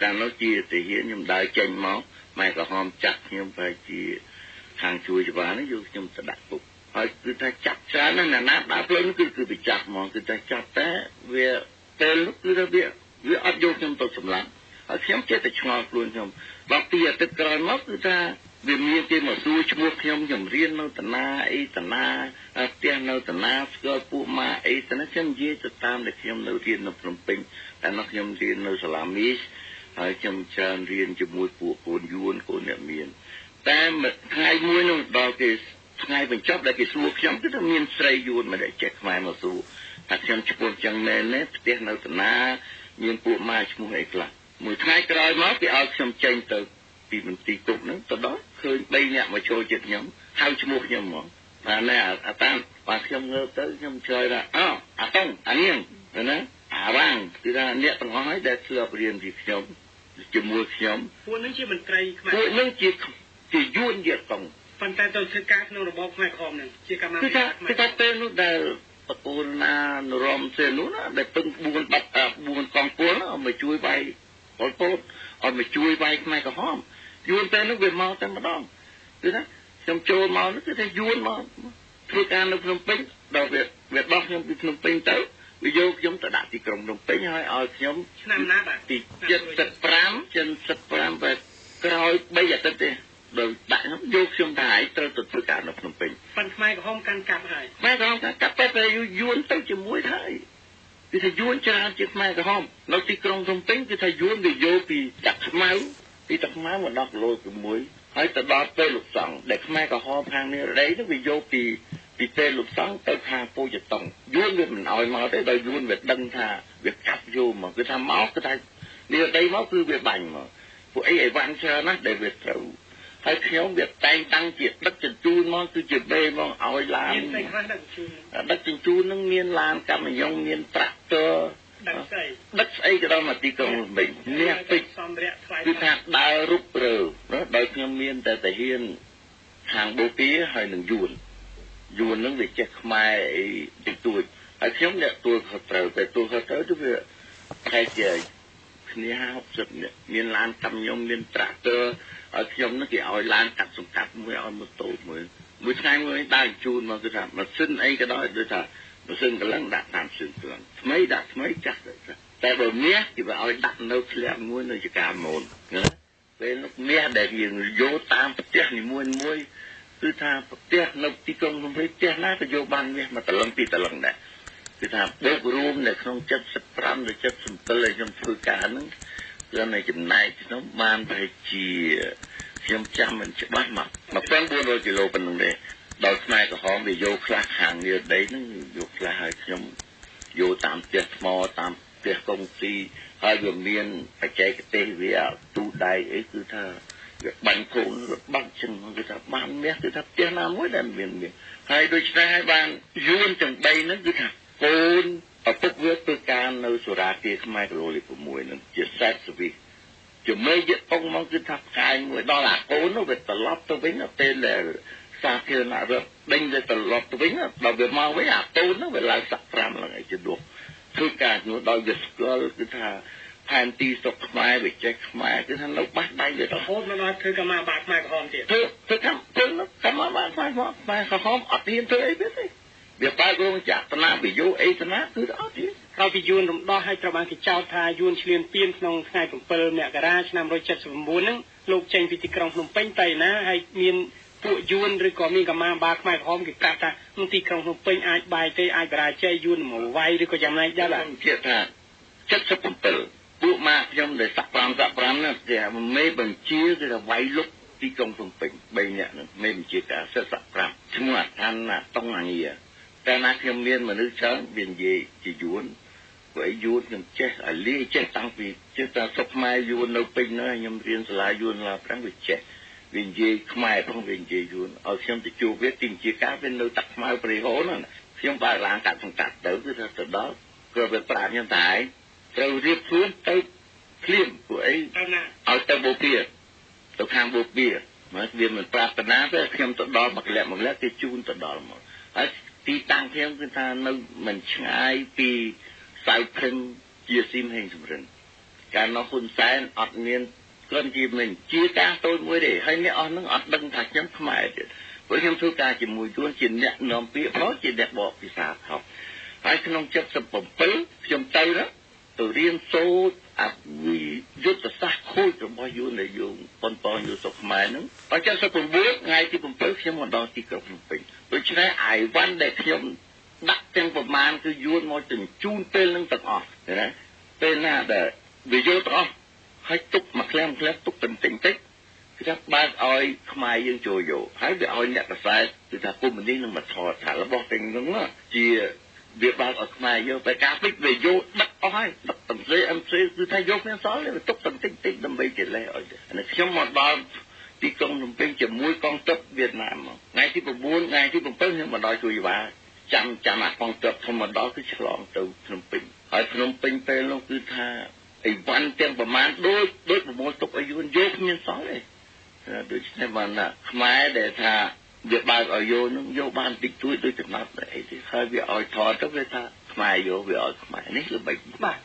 កាលនោះជាទាហានខ្ញុំដើរចេញមកខ្មែរក្រហមចាប់ខ្ញុំបែរជាខាងជួយច្បាស់នេះយកខ្ញុំទៅដាក់គុកហើយគឺថាចាប់ច្រើនណាស់ណាដើរផ្លូវនោះគឺទៅចាប់ហ្មងគឺថាចាប់តែវាពេលនោះគឺថាវាអត់យកខ្ញុំទៅសម្លាប់ហើយខ្ញុំចេះតែឆ្ងល់ខ្លួនខ្ញុំដល់ពីអាទិត្យក្រោយមកគឺថាវាមានគេមកសួរឈ្មោះខ្ញុំរៀននៅតាណាអីតាណាផ្ទះនៅតាណាស្គាល់ពួកម៉ាអីតាណាខ្ញុំនិយាយទៅតាមដែលខ្ញុំនៅរៀននៅភ្នំពេញតែនោះខ្ញុំរៀននៅសាលាមីសហើយខ្ញុំច្រើនរៀនជាមួយពួកកូនយួនកូនអ្នកមានតែថ្ងៃមួយនោះដល់គេថ្ងៃបញ្ចប់ដែលគេសួរខ្ញុំគឺថាមានស្រីយួនមកដែលចេះខ្មែរមកសួរថាខ្ញុំឈ្មោះចឹងមែនទេផ្ទះនៅតាណាមានពួកម៉ាឈ្មោះអីខ្លះមួយថ្ងៃក្រោយមកគេឲ្យខ្ញុំចេញទៅពីមន្ទីរគុកហ្នឹងទៅដល់ឃើញ3នាក់មកចូលចិត្តខ្ញុំហៅឈ្មោះខ្ញុំហ្មងបាទណែអាតាមបាទខ្ញុំងើបទៅខ្ញុំឆ្លើយថាអាតុងអានាងណាអាវ៉ាងគឺថាអ្នកទាំងអស់ហើយដែលធ្លាប់រៀនពីខ្ញុំជាមួយខ្ញុំពួកនឹងជាមន្ត្រីខ្មែរពួកនឹងជាយួនយកតុងប៉ុន្តែទៅធ្វើការក្នុងរបបខ្មែរក្រហមនឹងជាកម្មាភិបាលខ្មែរគឺថាពេលនោះដែលបកគោលណានរមសេនោះណាដែលពឹង4បាត់4កងពលមកជួយវាយពលពតឲ្យមកជួយវាយខ្មែរក្រហមយួនពេលនោះវាមកតែម្ដងគឺថាខ្ញុំចូលមកនោះគឺថាយួនមកធ្វើការនៅភ្នំពេញដល់វាដោះខ្ញុំពីភ្នំពេញទៅវាយកខ្ញុំទៅដាក់ទីក្រុងភ្នំពេញហើយឲ្យខ្ញុំឆ្នាំណាបាទទី75បែបក្រោយ3អាទិត្យទេដល់ដាក់ខ្ញុំយកខ្ញុំទៅហើយត្រូវទៅធ្វើការនៅភ្នំពេញប៉ុន្តែខ្មែរក្រហមកាន់កាប់ហើយខ្មែរក្រហមកាន់កាប់តែយួនទៅជាមួយហើយគឺថាយួនច្រើនជាខ្មែរក្រហមនៅទីក្រុងភ្នំពេញគឺថាយួនវាយកពីតាខ្មៅមក10គីឡូជាមួយហើយទៅដល់ពេលលោកសង្ឃដែលខ្មែរក្រហមខាងនេះរដីនោះវាយកពីពេលលោកសង្ឃទៅខាងពូជតុងយួនវាមិនអោយមកទេដល់យួនវាដឹងថាវាកាប់យកមកគឺថាមកគឺថា នេះដីមកគឺវាបាញ់មកពួកអីវ៉ាន់ច្រើនណាស់ដែលវាត្រូវហើយខ្ញុំវាតែងតាំងជាដឹកជញ្ជូនមកគឺជាបេមកឲ្យឡានមានតែខ្លះដឹកជញ្ជូននឹងមានឡានកម្មយន្តមានត្រាក់ទ័រដឹកស្អីក៏ដល់មកទីក្រុងភ្នំពេញនេះពេកគឺថាដើររុបរើដោយខ្ញុំមានតែតាហ៊ានខាងបូព៌ាហើយនឹងយួននឹងវាចេះខ្មែរអីតិចតួចហើយខ្ញុំអ្នកទួលខុសត្រូវតែទួលខុសត្រូវទៅវាប្រហែលជាគ្នា50នាក់មានឡានកម្មយន្តមានត្រាក់ទ័រឲ្យខ្ញុំនឹងគេឲ្យឡានកាត់សង្កាត់មួយឲ្យម៉ូតូមួយថ្ងៃមួយដើរជូនមកគឺថាម៉ាស៊ីនអីក៏ដោយដូចថាម៉ាស៊ីនកន្លងដាក់តាមម៉ាស៊ីនកន្លងថ្មីដាក់ថ្មីចាស់តែបើមាសគេឲ្យដាក់នៅធ្លាក់មួយនៅចកាមូនណាពេលនោះមាសដែលយើងយកតាមផ្ទះនីមួយគឺថាផ្ទះនៅទីក្រុងភ្នំពេញផ្ទះណាក៏យកបានមាសមកតឡឹងពីតឡឹងដែរគឺថាបូករួមនៅក្នុង75ដល់77ដែលខ្ញុំធ្វើការហ្នឹងគឺនៅចំណែកខ្ញុំបានប្រហែលជាខ្ញុំចាំមិនច្បាស់មក1400គីឡូប៉ុណ្្នឹងទេដល់ខ្មែរក្រហមវាយកខ្លះខាងនេះដីហ្នឹងយកខ្លះឲ្យខ្ញុំយកតាមផ្ទះថ្មតាមផ្ទះកុងទីហើយវាមានបច្ចេកទេសវាទូដៃអីគឺថាវាបាញ់កូនបាក់ចឹងគឺថាបានមាសគឺថាផ្ទះណាមួយដែលមានហើយដូច្នេះហើយបានយួនទាំង3ហ្នឹងគឺថាកូនឪពុកវាធ្វើការនៅសូរាគារខ្មែរគីឡូលេខ6ហ្នឹងជាសេតសវិសជំនាញយកអង្គមកគឺថាផ្កាយមួយដល់អាកូននោះវាត្រឡប់ទៅវិញពេលដែលសាធារណរដ្ឋដេញទៅត្រឡប់ទៅវិញដល់វាមកវិញអាកូននោះវាឡើងសាក់5ឡើងអីជាដួសធ្វើការនោះដល់វាស្គាល់គឺថាផែនទីស្រុកខ្មែរវិចេះខ្មែរគឺថានៅបាស់ដៃវារហូតមកដល់ធ្វើកម្មាបាតខ្មែរក្រហមទៀតធ្វើកម្មាបាតខ្មែរក្រហមអត់ហ៊ានធ្វើអីទេវាបើករោងចក្រតាវិយោអីតាគឺអត់ទេក្រោយពីយួនរំដោះហើយត្រូវបានគេចោទថាយួនឈ្លានពានក្នុងថ្ងៃ7មករាឆ្នាំ1979ហ្នឹងលោកចេញពីទីក្រុងភ្នំពេញទៅណាហើយមានពួកយួនឬក៏មានកម្មាបាតខ្មែរក្រហមគេប្រាប់ថាក្នុងទីក្រុងភ្នំពេញអាចបាយទេអាចបរាជ័យយួនមកវាយឬក៏យ៉ាងណាដែរបាទខ្ញុំជឿថា77ពួកម៉ាក់ខ្ញុំដែលសាក់5ហ្នឹងគេមេបញ្ជាគឺថាវាយលុកទីក្រុងភ្នំពេញ3នាក់ហ្នឹងមេបញ្ជាការសាក់5ឈ្មោះអាឋានណាតុងអាងាតែណាខ្ញុំមានមនុស្សច្រើនវានិយាយជាយួនព្រោះយួនខ្ញុំចេះឲ្យលាចេះតាំងពីចេះតែសុខខ្មែរយួននៅពេញហ្នឹងខ្ញុំរៀនសាលាយួនឡាប្រាំងវាចេះវានិយាយខ្មែរផងវានិយាយយួនឲ្យខ្ញុំទៅជួបវាទីជាការវានៅតាក់ខ្មៅព្រៃហូនខ្ញុំបើកឡានកាត់សង្កាត់ទៅគឺថាទៅដល់ក៏វាប្រាប់ខ្ញុំថាត្រូវរៀបខ្លួនទៅឃ្លាមពួកអីឲ្យទៅបូព៌ាទៅខាងបូព៌ាមកវាមិនប្រាប់តាណាទេខ្ញុំទៅដល់មកលាក់គេជូនទៅដល់មកហើយទីតាំងខ្ញុំគឺថានៅមិនឆ្ងាយពីសៅខឹងជាស៊ីមហេងសំរិនកាលនោះហ៊ុនសែនអត់មានគ្រាន់ជាមិនជាការតូចមួយទេហើយអ្នកអស់នឹងអត់ដឹងថាខ្ញុំខ្មែរទៀតព្រោះខ្ញុំធ្វើការជាមួយយួនជាអ្នកនាំពាក្យផងជាអ្នកបកភាសាថោកហើយក្នុង77ខ្ញុំទៅរៀនសូត្រអវិយុទ្ធសាស្ត្រខូចរបស់យួនដែលយើងប៉ុនប៉ងយួនស្រុកខ្មែរហ្នឹងដល់79ថ្ងៃទី7ខ្ញុំមកដល់ទីក្រុងភ្នំពេញដូច្នេះអាយវ៉ាន់ដែលខ្ញុំដាក់ទាំងប្រមាណគឺយួនមកជញ្ជូនពេលនឹងទាំងអស់ណាពេលណាដែលវាយកទាំងអស់ហើយទុកមកក្លែមទុកតិចគឺថាបើកឲ្យខ្មែរយើងចូលយកហើយវាឲ្យអ្នកកសែតគឺថាគុំនេះនឹងមកថតថារបស់ទាំងហ្នឹងជាវាបើកឲ្យខ្មែរយកតែការពេចវាយកដឹកអស់ហើយដឹកទាំងសេMCគឺថាយកមានសល់វាទុកតិចដើម្បីគេលេសឲ្យអានេះខ្ញុំមកដល់ទីក្រុងភ្នំពេញជាមួយកងទ័ពវៀតណាមថ្ងៃទី9ថ្ងៃទី7ខ្ញុំមកដល់ជួយវ៉ាចាំអាកងទ័ពធម្មតាគឺឆ្លងទៅភ្នំពេញហើយភ្នំពេញពេលនោះគឺថាអីវ៉ាន់ទាំងប្រមាណដូចប្រមូលទុកឲ្យយួនយកគ្មានសល់ទេដូច្នេះបានខ្មែរដែលថាវាបើកឲ្យយកនឹងយកបានតិចតួចដូចចំណាប់អីទេហើយវាឲ្យថតទៅវាថាខ្មែរយកវាឲ្យខ្មែរនេះល្បិចបាទ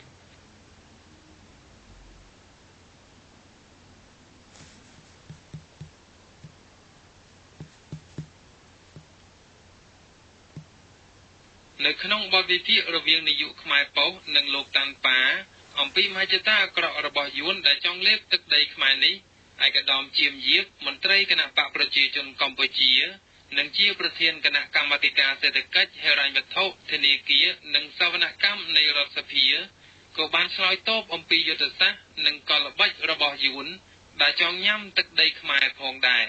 នៅក្នុងបទវិភាគរវាងនាយកខ្មែរប៉ុស្តិ៍និងលោកតាន់ប៉ាអំពីមហិច្ឆតាអាក្រក់របស់យួនដែលចង់លេបទឹកដីខ្មែរនេះឯកឧត្តមជាមយាបមន្ត្រីគណៈបកប្រជាជនកម្ពុជានិងជាប្រធានគណៈកម្មាធិការសេដ្ឋកិច្ចហិរញ្ញវត្ថុធនាគារនិងសវនកម្មនៃរដ្ឋសភាក៏បានឆ្លើយតបអំពីយុទ្ធសាស្ត្រនិងកលល្បិចរបស់យួនដែលចង់ញ៉ាំទឹកដីខ្មែរផងដែរ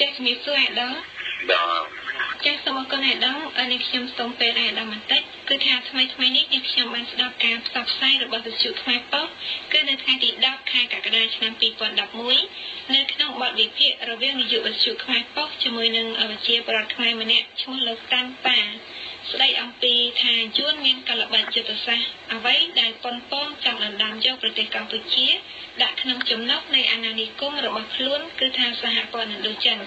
ចេះជំរាបសួរអាដាមចេះសូមអរគុណអាដាមនេះខ្ញុំសូមពេលអាដាមបន្តិចគឺថាថ្មីនេះខ្ញុំបានស្ដាប់ការផ្សព្វផ្សាយរបស់វិទ្យុខ្មែរប៉ុស្តិ៍គឺនៅថ្ងៃទី10ខែកក្កដាឆ្នាំ2011នៅក្នុងបទវិភាគរវាងនាយកវិទ្យុខ្មែរប៉ុស្តិ៍ជាមួយនឹងវិជាប្រដ្ឋខ្មែរម្នាក់ឈ្មោះលោកតាន់ប៉ាស្ដីអំពីថាយួនមានកលបិតយុទ្ធសាស្ត្រអ្វីដែលប៉ុនប៉ងចង់ដណ្ដើមយកប្រទេសកម្ពុជាដាក់ក្នុងចំណុចនៃអាណានិគមរបស់ខ្លួនគឺថាសហព័ន្ធឥណ្ឌូចិន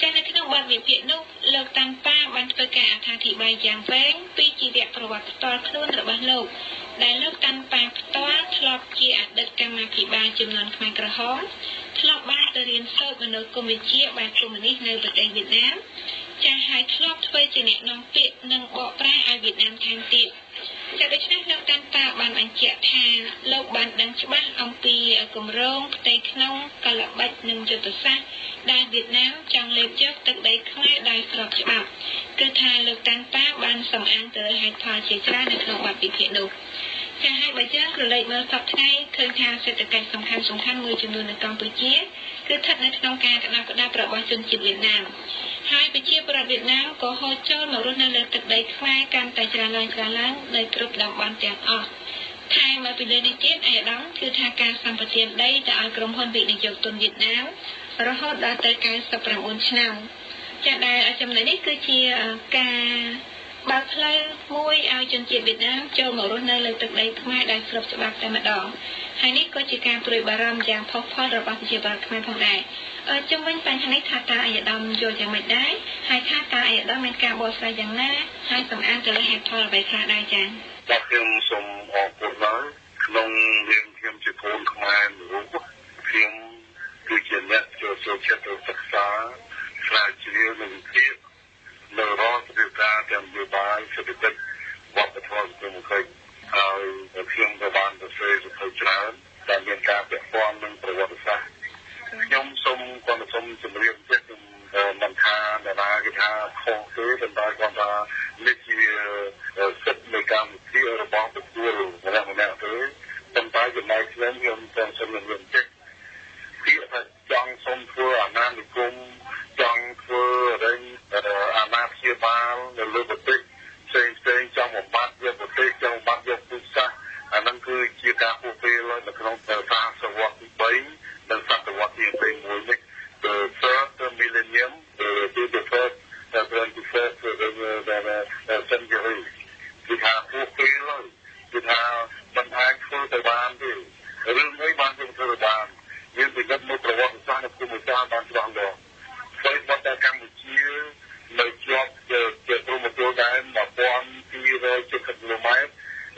ចានៅក្នុងបទវិភាគនោះលោកតាន់ប៉ាបានធ្វើការអត្ថាធិប្បាយយ៉ាងវែងពីជីវប្រវត្តិផ្ទាល់ខ្លួនរបស់លោកដែលលោកតាន់ប៉ាផ្ទាល់ធ្លាប់ជាអតីតកម្មាភិបាលជំនាន់ខ្មែរក្រហមធ្លាប់បានទៅរៀនសូត្រមនោគមវិជ្ជាបែបកុម្មុយនីសនៅប្រទេសវៀតណាមចាហើយធ្លាប់ធ្វើជាអ្នកនាំពាក្យនិងបកប្រែឲ្យវៀតណាមថែមទៀតចាដូច្នេះលោកតាន់ប៉ាបានបញ្ជាក់ថាលោកបានដឹងច្បាស់អំពីគម្រោងផ្ទៃក្នុងកលបិចនិងយុទ្ធសាស្ត្រដែលវៀតណាមចង់លេបយកទឹកដីខ្មែរដោយស្របច្បាប់គឺថាលោកតាន់ប៉ាបានសំអាងទៅហេតុផលជាច្រើននៅក្នុងបទវិភាគនោះចាហើយបើយើងក្រឡេកមើលសប្តាហ៍ឃើញថាសេដ្ឋកិច្ចសំខាន់មួយចំនួននៅកម្ពុជាគឺស្ថិតនៅក្នុងការក្តាប់ក្តាប់របស់ជនជាតិវៀតណាមហើយប្រជាពលរដ្ឋវៀតណាមក៏ហូរចូលមករស់នៅលើទឹកដីខ្មែរកាន់តែច្រើនឡើងនៅគ្រប់តំបន់ទាំងអស់ថែមមកពីលើនេះទៀតអាយដាមគឺថាការសម្បទានដីទៅឲ្យក្រុមហ៊ុនវិនិយោគទុនវៀតណាមរហូតដល់ទៅ99ឆ្នាំចាដែលចំណុចនេះគឺជាការបើកផ្លូវមួយឲ្យជនជាតិវៀតណាមចូលមករស់នៅលើទឹកដីខ្មែរដែលស្របច្បាប់តែម្ដងហើយនេះក៏ជាការព្រួយបារម្ភយ៉ាងផុសផុលរបស់ប្រជាពលរដ្ឋខ្មែរផងដែរជំវិញបញ្ហានេះថាតើអាយដាមយល់យ៉ាងម៉េចដែរហើយថាតើអាយដាមមានការបកស្រាយយ៉ាងណាហើយសំអាងទៅលើហេតុផលអ្វីខ្លះដែរចា៎បាទខ្ញុំសូមអរគុណដែរក្នុងនាមខ្ញុំជាកូនខ្មែរមួយរូបខ្ញុំគឺជាអ្នកចូលចិត្តទៅសិក្សាស្រាវជ្រាវនិងវិភាគនៅរាល់កិច្ចការទាំងនយោបាយសេដ្ឋកិច្ចវប្បធម៌សង្គមគិច្ចហើយខ្ញុំក៏បានទៅស្រាវជ្រាវច្រើនដែលមានការពាក់ព័ន្ធនឹងប្រវត្តិសាស្ត្រខ្ញុំសូមជម្រាបចិត្តមិនថាតារាគេថាខុសទេប៉ុន្តែគាត់ថានេះជាសិទ្ធិនៃកម្មវិធីរបស់បុគ្គលម្នាក់ទេប៉ុន្តែចំណែកខ្ញុំសូមជម្រាបចិត្តពីថាចង់សូមធ្វើអាណានិគមចង់ធ្វើអាណាព្យាបាលនៅលើប្រទេសផ្សេងចង់បំបត្តិយកប្រទេសចង់បំបត្តិយកពុទ្ធសាសន៍អានឹងគឺជាការពុះពេលនៅក្នុងសតវត្សទី3និងសតវត្សទី21នេះ the third millennium the first 21st century គឺថាពុះពេលគឺថាមិនអាចធ្វើទៅបានទេរឿងអីបានយើងធ្វើបានយើងពិនិត្យមើលប្រវត្តិសាស្ត្រនៃភូមិសាស្ត្របានច្បាស់លាស់ស្វ័យបត្តិកម្ពុជានៅជាប់ជាព្រំប្រទល់ដែន1270គីឡូម៉ែត្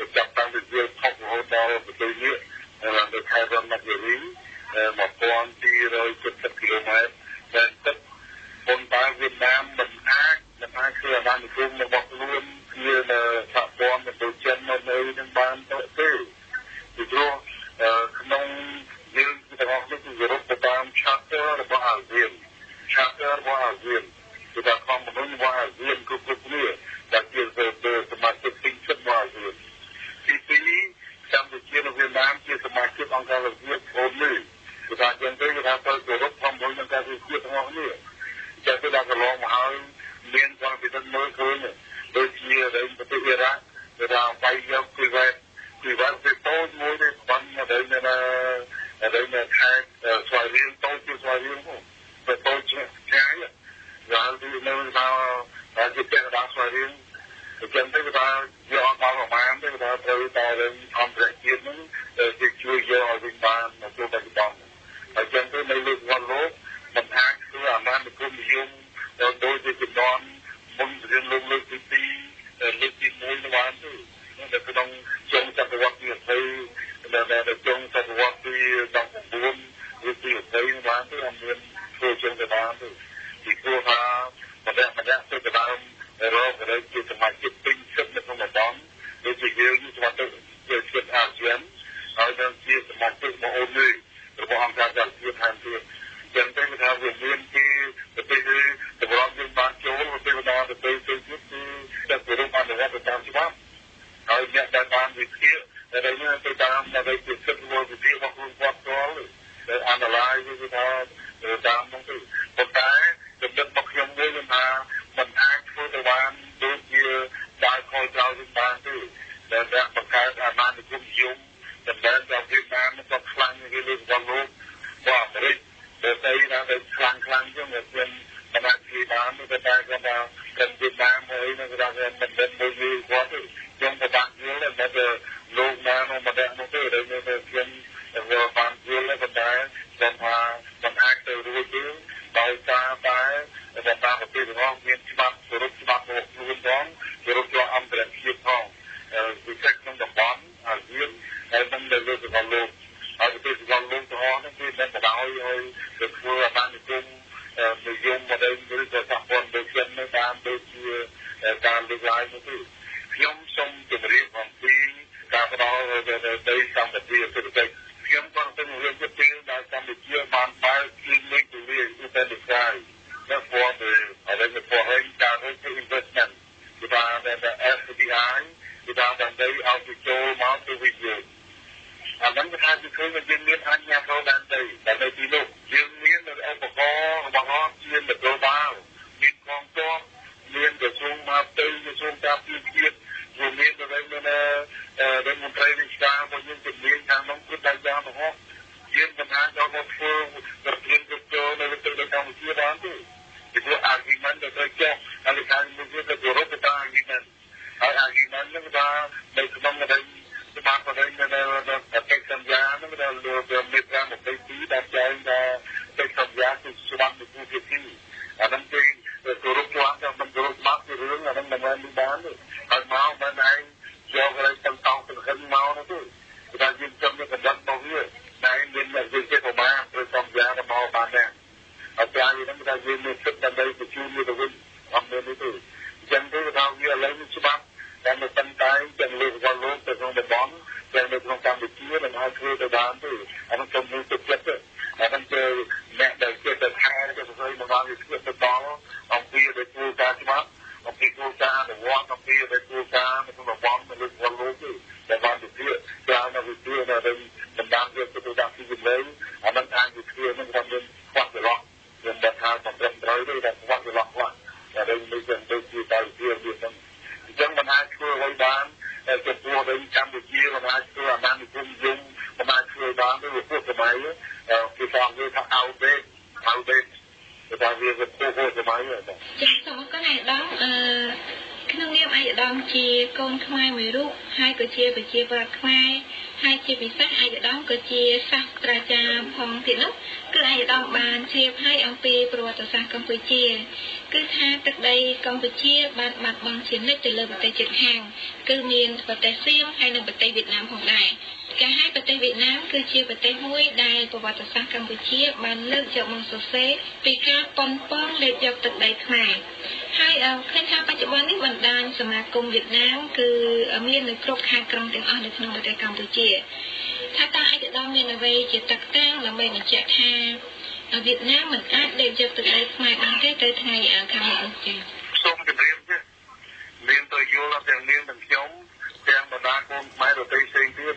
រចាប់តាំងពីវាលថប់រហូតដល់ប្រទេសនេះនៅខេត្តរតនគិរី1270គីឡូម៉ែត្រតែទឹកប៉ុន្តែវៀតណាមមិនអាចធ្វើអាណានិគមរបស់ខ្លួនជាសហព័ន្ធឥណ្ឌូចិននៅនឹងបានទេពីព្រោះក្នុងយើងទាំងអស់នេះគឺគោរពទៅតាម charter របស់អាស៊ានគឺថាធម្មនុញ្ញរបស់អាស៊ានគ្រប់គ្នាដែលជាសមាជិកទី7របស់អាស៊ានទី2កម្ពុជានិងវៀតណាមជាសមាជិកអង្គការសហប្រជាជាតិអូននេះគឺថាយើងទៅគឺថាទៅគោរពធម្មនុញ្ញអង្គការសហប្រជាជាតិទាំងអស់នេះតែទៅដល់កន្លងមកហើយមានការពិនិត្យមើលឃើញដូចជាប្រទេសអ៊ីរ៉ាក់គឺថាបាយយកពីវ៉ាទៅតូចមួយទេបាននៅនៅខេត្តស្វាយរៀងតូចជាស្វាយរៀងទៅតូចជាឆ្ងាយហើយទីនៅថាជាពាក់កណ្ដាលស្វាយរៀងអញ្ចឹងទៅគឺថាយកអត់ដល់ប្រមាណទេគឺថាត្រូវតែរឿងអន្តរជាតិហ្នឹងគេជួយយកឲ្យវិញបាននៅពេលបច្ចុប្បន្នហើយអញ្ចឹងទៅនៅលើវត្តលោកមិនអាចធ្វើអាណានិគមនិយមដោយជាចំនួនមុនរៀនលើកទី2លើកទី1នៅបានទេនៅក្នុងចុងសតវត្សទី20នៅចុងសតវត្សទី19ឬទី20បានទេអត់មានធ្វើជាងទៅបានទេពីព្រោះថាម្នាក់ទៅដើមរកទៅជាសមាជិកពេញសិទ្ធិនៅក្នុងតំបន់ដូចជាយើងស្វាទៅជាសិទ្ធិអាស៊ានហើយនឹងជាសមាជិករបស់អូននេះរបស់អង្គការសហប្រជាជាតិថែមទៀតចឹងទៅគឺថាវាមានពីប្រទេសតម្រង់យើងបានចូលប្រទេសបណ្ដាប្រទេសទៀតគឺតែគោរពអនុវត្តទៅតាមច្បាប់ហើយអ្នកដែលបានវិភាគដែលនេះទៅតាមដែលជាសិទ្ធិរបស់វិភាគរបស់ខ្លួនគាត់ផ្ទាល់តែ analyze គឺថាតាមនោះទៅប៉ុន្តែ ចំណុចរបស់ខ្ញុំមួយគឺថាមិនអាចធ្វើទៅបានដូចជាដើរខលចោលវិញបានទេដែលបង្កើតអាណានិគមនិយមចំណែកដល់វៀតណាមក៏ខ្លាំងគេលើរបស់លោកក៏អាមេរិកដែលតែដល់ខ្លាំងចឹងខ្ញុំមិនអាចនិយាយបានទេតែគាត់ថាក្នុងវៀតណាមហើយនៅគាត់ថាមិនដឹងមួយយូរគាត់ទេខ្ញុំក៏បានយល់តែលោកណាមកមកដែរមកទេដែលខ្ញុំបានយល់តែគាត់ថាមិនអាចទៅរួចទេដោយសារតែតាមប្រទេសរបស់មានច្បាប់គោរពច្បាប់របស់ខ្លួនផងគោរពច្បាប់អន្តរជាតិផងវិស័យក្នុងតំបន់អាស៊ានហើយនឹងលើរបស់លោកហើយប្រទេសរបស់លោកទាំងអស់នេះគឺមិនបដ ហើយទៅធ្វើអាណានិគមនិយមមកដល់ឬក៏សហព័ន្ធដូចគ្នានៅតាមដូចជាការលើកឡើងនោះទេខ្ញុំសូមជម្រាបអំពីការផ្ដល់ដីសម្បត្តិសេដ្ឋកិច្ចខ្ញុំក៏ទៅរៀនពីដែលកម្ពុជាបានបើកគ្លីនិកទូលាយឧបនិស្ស័យและfor the foreign direct investment គឺថា FDI គឺថាដើម្បីឲ្យទៅចូលមកទៅវិនិយោគអាហ្នឹងគឺថាគឺឃើញថាយើងមានអញ្ញាធម៌ដែរតែនៅទីនោះយើងមានឧបករណ៍របស់រដ្ឋជានគរបាលមានកងទ័ពមានក្រសួងមកទៅក្រសួងការពារជាតិរួមមានរដ្ឋមន្ត្រីរាជការរបស់យើងជំនាញខាងនោះគឺតែយ៉ាងទាំងអស់យើងមិនអាចយកមកធ្វើប្រធានគ្រប់គ្រងនៅប្រទេសកម្ពុជាបានទេពីព្រោះ argument ដែលត្រូវចុះហើយខាងនោះគឺគោរពទៅតាម argument ហើយ argument នោះថានៅក្នុងច្បាប់ប្រទេសនៅប្រទេសសន្យានោះដែលលើមេត្រា22ដែលចែងថាប្រទេសសន្យាគឺច្បាប់នៃគូភាគីអានឹងគឺគោរពច្បាប់តែមិនគោរពច្បាប់គឺរឿងអានឹងមិនបានបានទេហើយមកមិនឯងយកอะไรទាំងតោសង្ឃឹមមកនោះទេគឺថាយើងចាំយកកម្រិតរបស់វាតែមានអ្នកយើងចេះប្រមាណឬសន្យាទៅមកបានដែរអត់យ៉ាងនេះថាយើងមានសិទ្ធិដើម្បីបញ្ជូនវាទៅវិញអត់មានទេអញ្ចឹងគឺថាវាឥឡូវនេះច្បាប់តែនៅตั้งតែទាំងលើរបស់លោកទៅក្នុងតំបន់ទាំងនៅក្នុងកម្ពុជាមិនអាចធ្វើទៅបានទេអានោះខ្ញុំមានទឹកចិត្តអានោះគឺអ្នកដែលជាទៅខែទៅស្អីមកបានវាធ្វើទៅដល់អំពីដែលធ្វើការច្បាប់អំពីគោលការណ៍អនុវត្តអំពីដែលធ្វើការនៅក្នុងតំបន់នៅលើរបស់លោកទេតែបានទៅធ្វើក្រៅនៅវិទ្យានៅតំបន់យកទៅដាក់ទីជំនឿអានោះអាចទៅធ្វើនឹងថាមានខ្វះចន្លោះយើងបានថាសម្រាប់ត្រូវទេតែខ្វះចន្លោះខ្លះតែយើងមិនទៅជាតែវាហ្នឹងអញ្ចឹងមិនអាចធ្វើអ្វីបានចំពោះវិញកម្ពុជាមិនអាចធ្វើអាណានិគមនិយមមិនអាចធ្វើបានទេព្រោះសម័យគេថាវាថា outdated គេថាវាទៅពោះសម័យចាសូមអរគុណអាយដាមក្នុងនាមអាយដាមជាកូនខ្មែរមួយរូបហើយក៏ជាប្រជាពលរដ្ឋខ្មែរហើយជាពិសេសអាយដាមក៏ជាសាស្ត្រាចារ្យផងទៀតនោះគឺអាយដាមបានជ្រាបហើយអំពីប្រវត្តិសាស្ត្រកម្ពុជាគឺថាទឹកដីកម្ពុជាបានបាត់បង់ជានិច្ចទៅលើប្រទេសជិតខាងគឺមានប្រទេសសៀមហើយនិងប្រទេសវៀតណាមផងដែរចាហើយប្រទេសវៀតណាមគឺជាប្រទេសមួយដែលប្រវត្តិសាស្ត្រកម្ពុជាបានលើកយកមកសរសេរពីការប៉ុនប៉ងលេបយកទឹកដីខ្មែរហើយឃើញថាបច្ចុប្បន្ននេះបណ្ដាញសមាគមវៀតណាមគឺមាននៅគ្រប់ខេត្តក្រុងទាំងអស់នៅក្នុងប្រទេសកម្ពុជាថាតើអាយដាមមានអ្វីជាតកតាំងដើម្បីបញ្ជាក់ថាវៀតណាមមិនអាចលេបយកទឹកដីខ្មែរបានទេទៅថ្ងៃខាងមុខនេះចា៎សូមជម្រាបទេមានទៅយល់ទាំងនាងទាំងខ្ញុំទាំងបណ្ដាកូនខ្មែរដទៃផ្សេងទៀត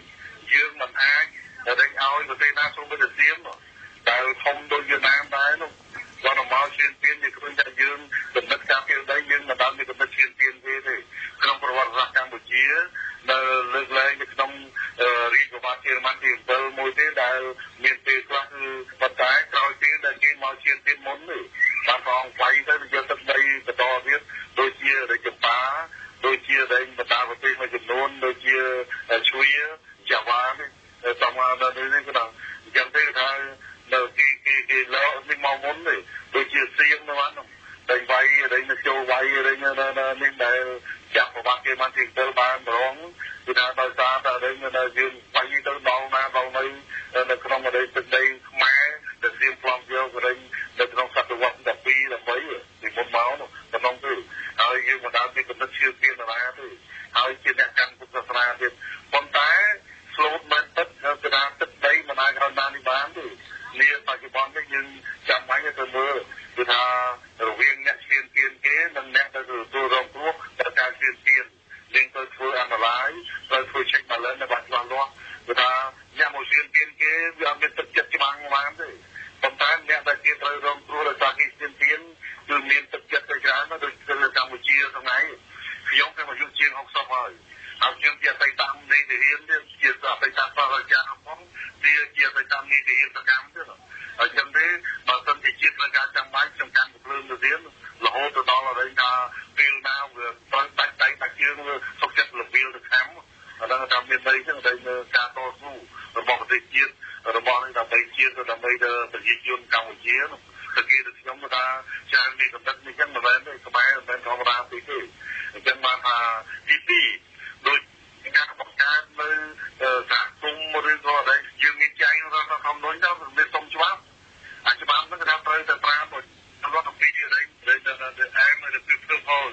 យើងមិនអាចរែងឲ្យប្រទេសណាសូមទៅសៀមដែលធំដូចវៀតណាមដែរនោះគាត់មកឈានទានយើងឃើញថាយើងដំណឹកការពីដីយើងមិនបានមានដំណឹកឈានទានទេក្នុងប្រវត្តិសាស្ត្រកម្ពុជានៅលើកលែងនៅក្នុងរាជរដ្ឋាភិបាលជាមិនទី7មួយទេដែលមានពេលខ្លះគឺប៉ុន្តែក្រោយពេលដែលគេមកឈានទានមុននេះបានប្រងវាយទៅយកទឹកដីបន្តទៀតដូចជារាជចម្ប៉ាដូចជាដែនបណ្ដាប្រទេសមួយចំនួនដូចជាជ្វីយ៉ាវ៉ានេះតាមដល់នេះគឺថាអញ្ចឹងទេថានៅគេលើនេះមកមុននេះដូចជាសៀមនៅហ្នឹងតែវាយរែងចូលវាយរែងនេះដែលចាប់ប្រវត្តិគេបានទី7បានម្ដងគឺថាដោយសារតែរែងនៅយើងវាយទៅដល់ណាដល់នៅក្នុងប្រទេសទឹកដីខ្មែរដែលសៀមផ្លំយករែងនៅក្នុងសតវត្ស12 13ពីមុនមកនោះក្នុងគឺហើយយើងមិនដល់មានកំណត់ជឿពីណាទេហើយជាអ្នកកាន់ពុទ្ធសាសនាទៀតប៉ុន្តែស្លូតមិនទឹកគឺថាទឹកដីមិនអាចរកបាននេះបានទេនាបច្ចុប្បន្ននេះយើងចាំបាច់ទៅមើលគឺថារវាងអ្នកឈានទានគេនិងអ្នកដែលទទួលរងគ្រោះដល់ការឈានទានយើងទៅធ្វើអនុឡាយទៅធ្វើ check balance នៅបាត់ច្បាស់លាស់គឺថាអ្នកមកឈានទានគេវាអត់មានទឹកចិត្តច្បាស់ ដែលការតស៊ូរបស់ប្រទេសជាតិរបស់នេះដើម្បីជាតិដើម្បីប្រជាជនកម្ពុជាតែគេទៅខ្ញុំថាចានមានកម្រិតនេះចឹងមិនមែនទេខ្មែរមិនមែនធម្មតាទេអញ្ចឹងបានថាទី2ដោយការបង្កើតនៅសហគមន៍ឬក៏ដែលយើងមានចែងរដ្ឋធម្មនុញ្ញទៅមានសុំច្បាប់អាច្បាប់ហ្នឹងគេថាត្រូវតែប្រើរដ្ឋអំពីដែលអាមនៅពីផ្ទះផល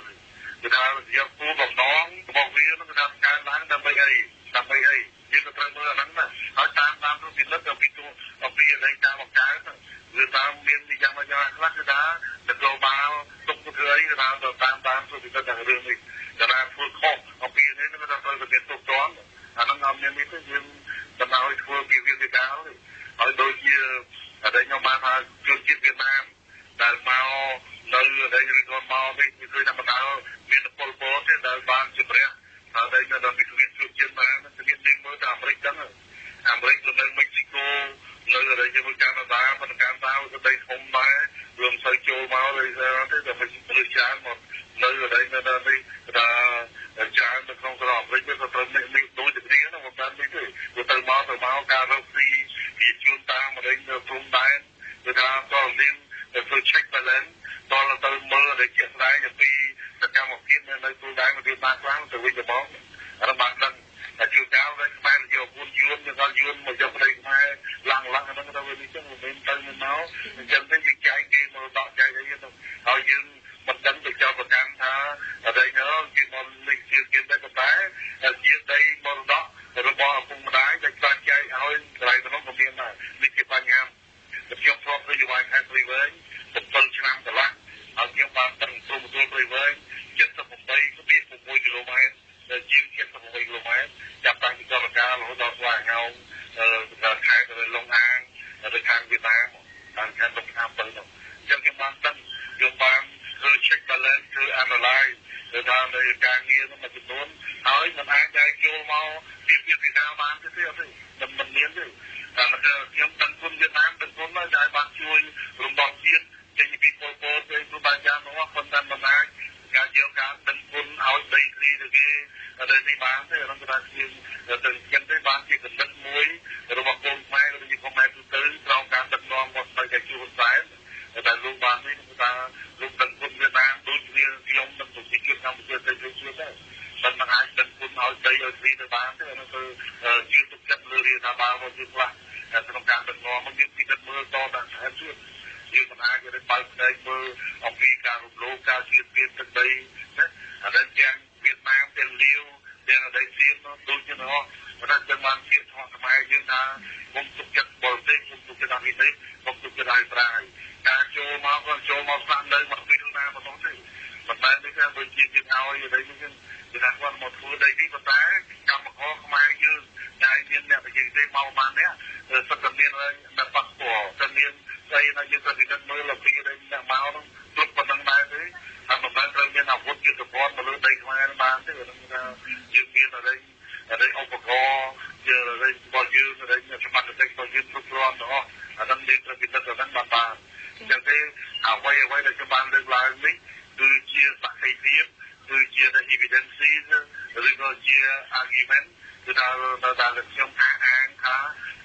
គេថាយកគោលបំណងរបស់វានឹងគេថាកើនឡើងដើម្បីអីយើងក៏ត្រូវមើលអាហ្នឹងណាហើយតាមទៅពិនិត្យអំពីដែលការបង្កើតវាតាមមានយ៉ាងម៉េចយ៉ាងខ្លះគឺថាthe global ទុកធ្វើអីគេថាតាមទៅពិនិត្យតែរឿងនេះគេថាធ្វើខុសអំពីនេះគេថាត្រូវតែមានទុកទាន់អាហ្នឹងអត់មាននេះទេយើងបណ្ដោយធ្វើពីវាទៅកាលហើយដូចជាដែលខ្ញុំបានថាជនជាតិវៀតណាមដែលមកនៅដែលឬក៏មកនេះគឺថាបណ្ដោយមានពលពតទេដែលបានជំរះហើយដែលមានជនជាតិបានមានលេងមើលទៅអាមេរិកចឹងអាមេរិកទៅនៅមិចស៊ីកូនៅដែលជាមួយកាណាដាប៉ុន្តែកាណាដាក៏ដីធំដែររួមទៅចូលមកเลยទេតែមិនមនុស្សច្រើនមកនៅដែលនៅនេះថាច្រើននៅក្នុងសហរដ្ឋអាមេរិកក៏ត្រូវនេះដូចគ្នាណាមិនបាននេះទេទៅមកការរកស៊ីពីជួនតាមអាមេរិកនៅព្រំដែនគឺថាក៏មានធ្វើ check balance តើទៅមើលដែលជាក់ស្ដែងអំពីសកម្មភាពនៅព្រំដែនវាបានខ្លាំងទៅវិញទៅមកអានោះបានដឹងតែជួនកាលវិញខ្មែរយកពួនយួនយកយួនមកយកប្រទេសខ្មែរឡើងហ្នឹងទៅវិញចឹងមិនមែនទៅមកអញ្ចឹងទេយើងចែកគេមកដកចែកអីទៅហើយយើងមិនដឹងទៅចោលប្រកាន់ថាអ្វីទៅគេមកលេខជាគេតែតែជាដីមរតករបស់ឪពុកម្ដាយដែលបានចែកឲ្យកន្លែងនោះក៏មានដែរនេះជាបញ្ហាខ្ញុំធ្លាប់ទៅយវាយខេត្តព្រៃវែង7ឆ្នាំកន្លះហើយខ្ញុំបានដឹងព្រំទទួលព្រៃវែង78.6 គីឡូម៉ែត្រជាង78 គីឡូម៉ែត្រចាប់តាំងពីកលការរហូតដល់ស្វាយហៅខេត្តទៅលងអាងទៅខាងវៀតណាមតាមខេត្តលំអាំទៅនោះអញ្ចឹងខ្ញុំបានដឹងខ្ញុំបានធ្វើ check balance ធ្វើ analyze ទៅថានៅការងារនោះមួយចំនួនហើយមិនអាចចែកចូលមកពីការបានទេមិនមានទេតែខ្ញុំដឹងគុណវៀតណាមដឹងគុណដែលបានជួយរំដោះជាតិចេញពីពលពតទៅគ្រូបាអាចារ្យមកប៉ុន្តែមិនអាចការយកការដឹងគុណឲ្យដីធ្លីទៅគេដែលនេះបានទេរំខានយើងទៅចឹងទេបានជាកំណត់មួយរបស់កូនខ្មែរឬជាខ្មែរទូទៅត្រង់ការដឹកនាំរបស់ស្ដេចជួនសែនតែលោកបាននេះថាលោកដឹងគុណវៀតណាមដូចគ្នាខ្ញុំនឹងប្រជាជនកម្ពុជាទៅជួយដែរមិនអាចដឹងគុណឲ្យដីឲ្យធ្លីទៅបានទេនោះទៅជឿទុកចិត្តលើរាជរដ្ឋាភិបាលរបស់យើងខ្លះក្នុងការដឹកនាំមកយើងពិនិត្យមើលតតែស្អាតទៀតយើងមិនអាចទៅបើកផ្នែកមើលអំពីការរំលោភការជៀសវាងទឹកដីណាអានេះទាំងវៀតណាមទាំងលាវទាំងអតីតសៀមដូចជានោះប៉ុន្តែយើងបានជាធម្មខ្មែរយើងថាគុំទុកចិត្តបរទេសគុំទុកចិត្តអភិនិកគុំទុកចិត្តឲ្យប្រាយការចូលមកស្នាក់នៅមកពីណាមកនោះទេប៉ុន្តែនេះគឺដូចជាយើងឲ្យអីនេះគឺថាគាត់មកធ្វើដីនេះប៉ុន្តែកម្មករខ្មែរយើងដែលមានអ្នកវិទ្យាទេមកបាននេះសិទ្ធិមាននៅប៉ាសពតតែមានស្អីណាយើងត្រូវពិនិត្យមើលពីដែលអ្នកមកនោះគ្រប់ប៉ុណ្ណឹងដែរទេហើយមិនបានត្រូវមានអាវុធយុទ្ធភ័ណ្ឌមកលើដីខ្មែរបានទេគឺថាយើងមានអីឧបករណ៍ជារបស់យើងសមត្ថកិច្ចរបស់យើងគ្រប់គ្រាន់ទាំងអស់អាហ្នឹងយើងត្រូវពិនិត្យទៅហ្នឹងបានអញ្ចឹងទេអ្វីដែលខ្ញុំបានលើកឡើងនេះគឺជាសក្ខីភាពគឺជា evidence ឬក៏ជា argument គឺថាខ្ញុំអាងថា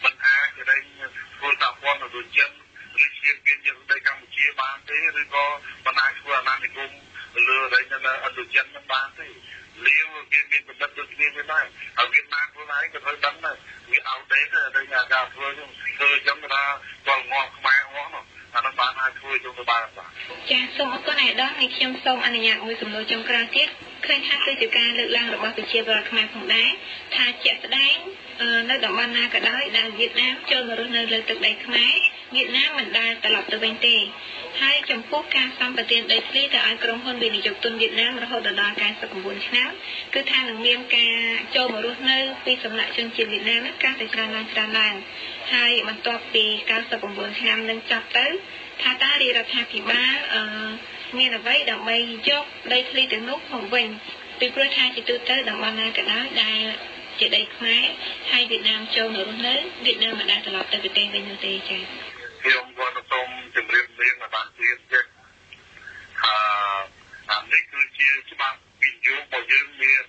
មិនអាចដែលធ្វើសហព័ន្ធដូចចិនឬជាមានយើងនៅកម្ពុជាបានទេឬក៏មិនអាចធ្វើអាណានិគមលើដែលនៅឥណ្ឌូចិនមិនបានទេលាវគេមានកម្រិតដូចគ្នាដែរហើយវៀតណាមខ្លួនឯងក៏ត្រូវដឹងដែរវាអោដេតដែលការធ្វើចឹងថាគាត់ងក់ខ្មែរអស់នោះអានោះបានអាចធ្វើយកទៅបានបាទចាសសូមអរគុណអាយដាមហើយខ្ញុំសូមអនុញ្ញាតមួយសំណួរចុងក្រោយទៀតឃើញថាគឺជាការលើកឡើងរបស់ប្រជាពលរដ្ឋខ្មែរផងដែរថាជាក់ស្ដែងនៅតំបន់ណាក៏ដោយដែលវៀតណាមចូលមករស់នៅលើទឹកដីខ្មែរវៀតណាមមិនដែលត្រឡប់ទៅវិញទេហើយចំពោះការសម្បទានដីធ្លីទៅឲ្យក្រុមហ៊ុនវិនិយោគទុនវៀតណាមរហូតដល់49ឆ្នាំគឺថានឹងមានការចូលមករស់នៅពីសំណាក់ជនជាតិវៀតណាមកាន់តែច្រើនឡើងហើយបន្ទាប់ពី99ឆ្នាំនឹងចប់ទៅថាតើរាជរដ្ឋាភិបាលមានអ្វីដើម្បីយកដីធ្លីទាំងនោះមកវិញពីព្រោះថាជាទូទៅតំបន់ណាក៏ដោយដែលជាដីខ្មែរហើយវៀតណាមចូលមករស់នៅវៀតណាមមិនដែលត្រឡប់ទៅប្រទេសវិញនោះទេចា៎ខ្ញុំគាត់សូមជម្រាបលាបានទៀតអានេះគឺជាច្បាប់វិនិយោគរបស់យើងមាន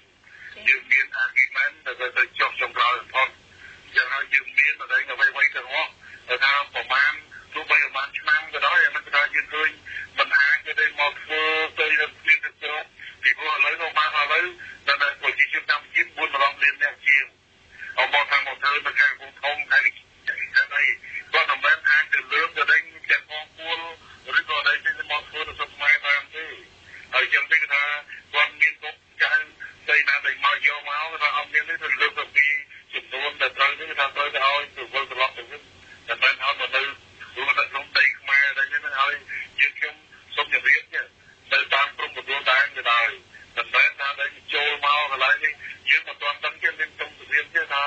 យើងមានអាគីមែនទៅចុះចំក្រោយផុតចឹងហើយយើងមានតែអ្វីៗទាំងអស់ថាប្រមាណទោះបីប្រមាណឆ្នាំក៏ដោយមិនថាយើងឃើញមិនអាចទៅមកធ្វើទៅមានទៅពីព្រោះឥឡូវមកឥឡូវដល់ប្រជាជនកម្ពុជា4ម្ដងលានអ្នកជាងអមមកខាងមកធ្វើនៅខាងvùngធំខាងនេះគាត់មិនមែនអាចទៅលើកទៅដេញទាំងផងពួលឬក៏ដេញទៅមកធ្វើទៅសុខខ្មែរបានទេហើយចឹងទេថាគាត់មានគុកចាស់ទៅណាដែលមកយកមកថាអត់មានទេទៅលើកទៅពីចំនួនដែលត្រូវនេះថាត្រូវទៅឲ្យទៅវិលត្រឡប់ទៅវិញតែមិនឲ្យមកនៅក្នុងដីខ្មែរដែរហ្នឹងហើយយើងខ្ញុំសូមជម្រាបទៅតាមព្រំប្រទល់ដែរទៅដែរមិនមែនថាដែលចូលមកកន្លែងនេះយើងមិនទាន់ដឹងទេមានទុំជម្រាបទេថា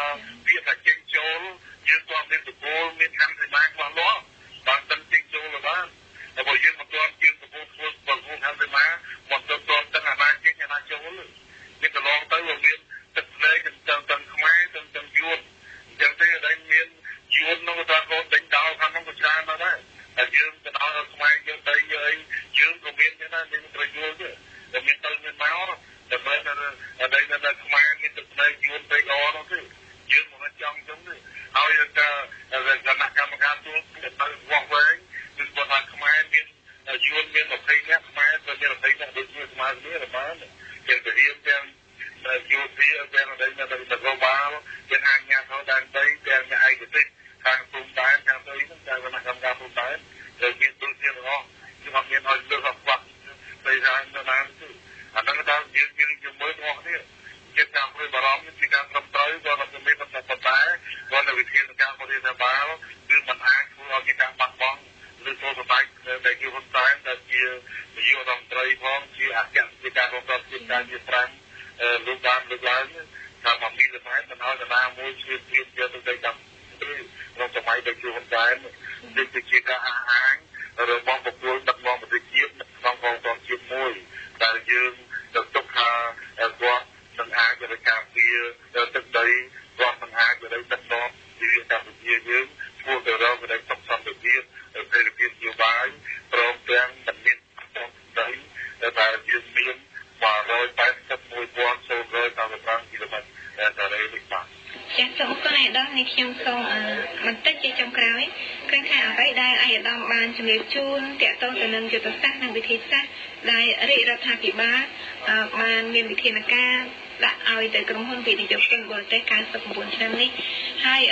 វាថាចេញចូលយើងគាត់មានតកូលមានខណ្ឌសីមាខ្លះលាស់បានដឹងចេញចូលទៅបានតែបើយើងមិនទាន់យើងកំពុងធ្វើបង្គោលខណ្ឌសីមាមិនទាន់ដឹងអាណាចេញអាណាចូលនេះកន្លងទៅវាមានទឹកភ្នែកទាំងខ្មែរទាំងយួនអញ្ចឹងទេដែលមានយួននោះថាគាត់ដេញដោលខាងនោះក៏ច្រើនដែរតែយើងទៅដល់ខ្មែរយើងទៅយើងយើងក៏មានដែរមានប្រយោជន៍ទេតែមានទៅមានមកតែមិនដែលខ្មែរមានទឹកភ្នែកយួនពេកអនោះទេយើងមិនចង់ចឹងទេហើយតែគណៈកម្មការទូតទៅវាស់វែងគឺគាត់ថាខ្មែរមានយួនមាន20នាក់ខ្មែរក៏មាន20នាក់ដូចជាខ្មែរនេះបានជាទៅរៀនទាំងយោធាទាំងដែលនៅនគរបាលទាំងអាជ្ញាធរដែនដីទាំងអ្នកឯកទេសខាងព្រំដែនខាងទៅហ្នឹងតែគណៈកម្មការព្រំដែនដែលមានទូទាំងអស់គឺអត់មានឲ្យលើកអខ្វាក់ទៅយ៉ាងណាទេអាហ្នឹងថាយើងជាមួយទាំងអស់នេះជាការព្រួយបារម្ភជាការត្រឹមត្រូវក៏នៅមានបន្តតែក៏នៅវិធានការបរិយាបាលគឺមិនអាចធ្វើឲ្យមានការបាត់បង់ឬធ្វើសម្បែកដែលជាហ៊ុនសែនដែលជានាយករដ្ឋមន្ត្រីផងជាអគ្គនាយករដ្ឋមន្ត្រីជាការជា5លោកបានលើកឡើងថាមកមានសម័យមិនឲ្យតាណាមួយជាទៀតយកទៅដីកម្មក្នុងសម័យដែលជាហ៊ុនសែននេះគឺជាការអះអាងរបស់បុគ្គលដឹកនាំប្រទេសជាតិក្នុងកងទ័ពជាតិមួយដែលយើងទៅទុកថាគាត់នឹងអាចទៅការពារទឹកដីគាត់នឹងអាចទៅដឹកនាំជាកម្ពុជាយើងធ្វើទៅរកទៅសុខសន្តិភាពសេរីភាពនយោបាយព្រមទាំងមិនមានដីដែលយើងមាន181,035 គីឡូម៉ែត្រការ៉េនេះបាទចាសសូមគណៈអាដាមនេះខ្ញុំសូមបន្តិចជាចុងក្រោយឃើញថាអ្វីដែលអាដាមបានជំរាបជូនទាក់ទងទៅនឹងយុទ្ធសាស្ត្រនិងវិធីសាស្ត្រដែលរាជរដ្ឋាភិបាលបានមានវិធានការដាក់ឲ្យទៅក្រុមហ៊ុនវិនិយោគិនបរទេស99ឆ្នាំនេះហើយ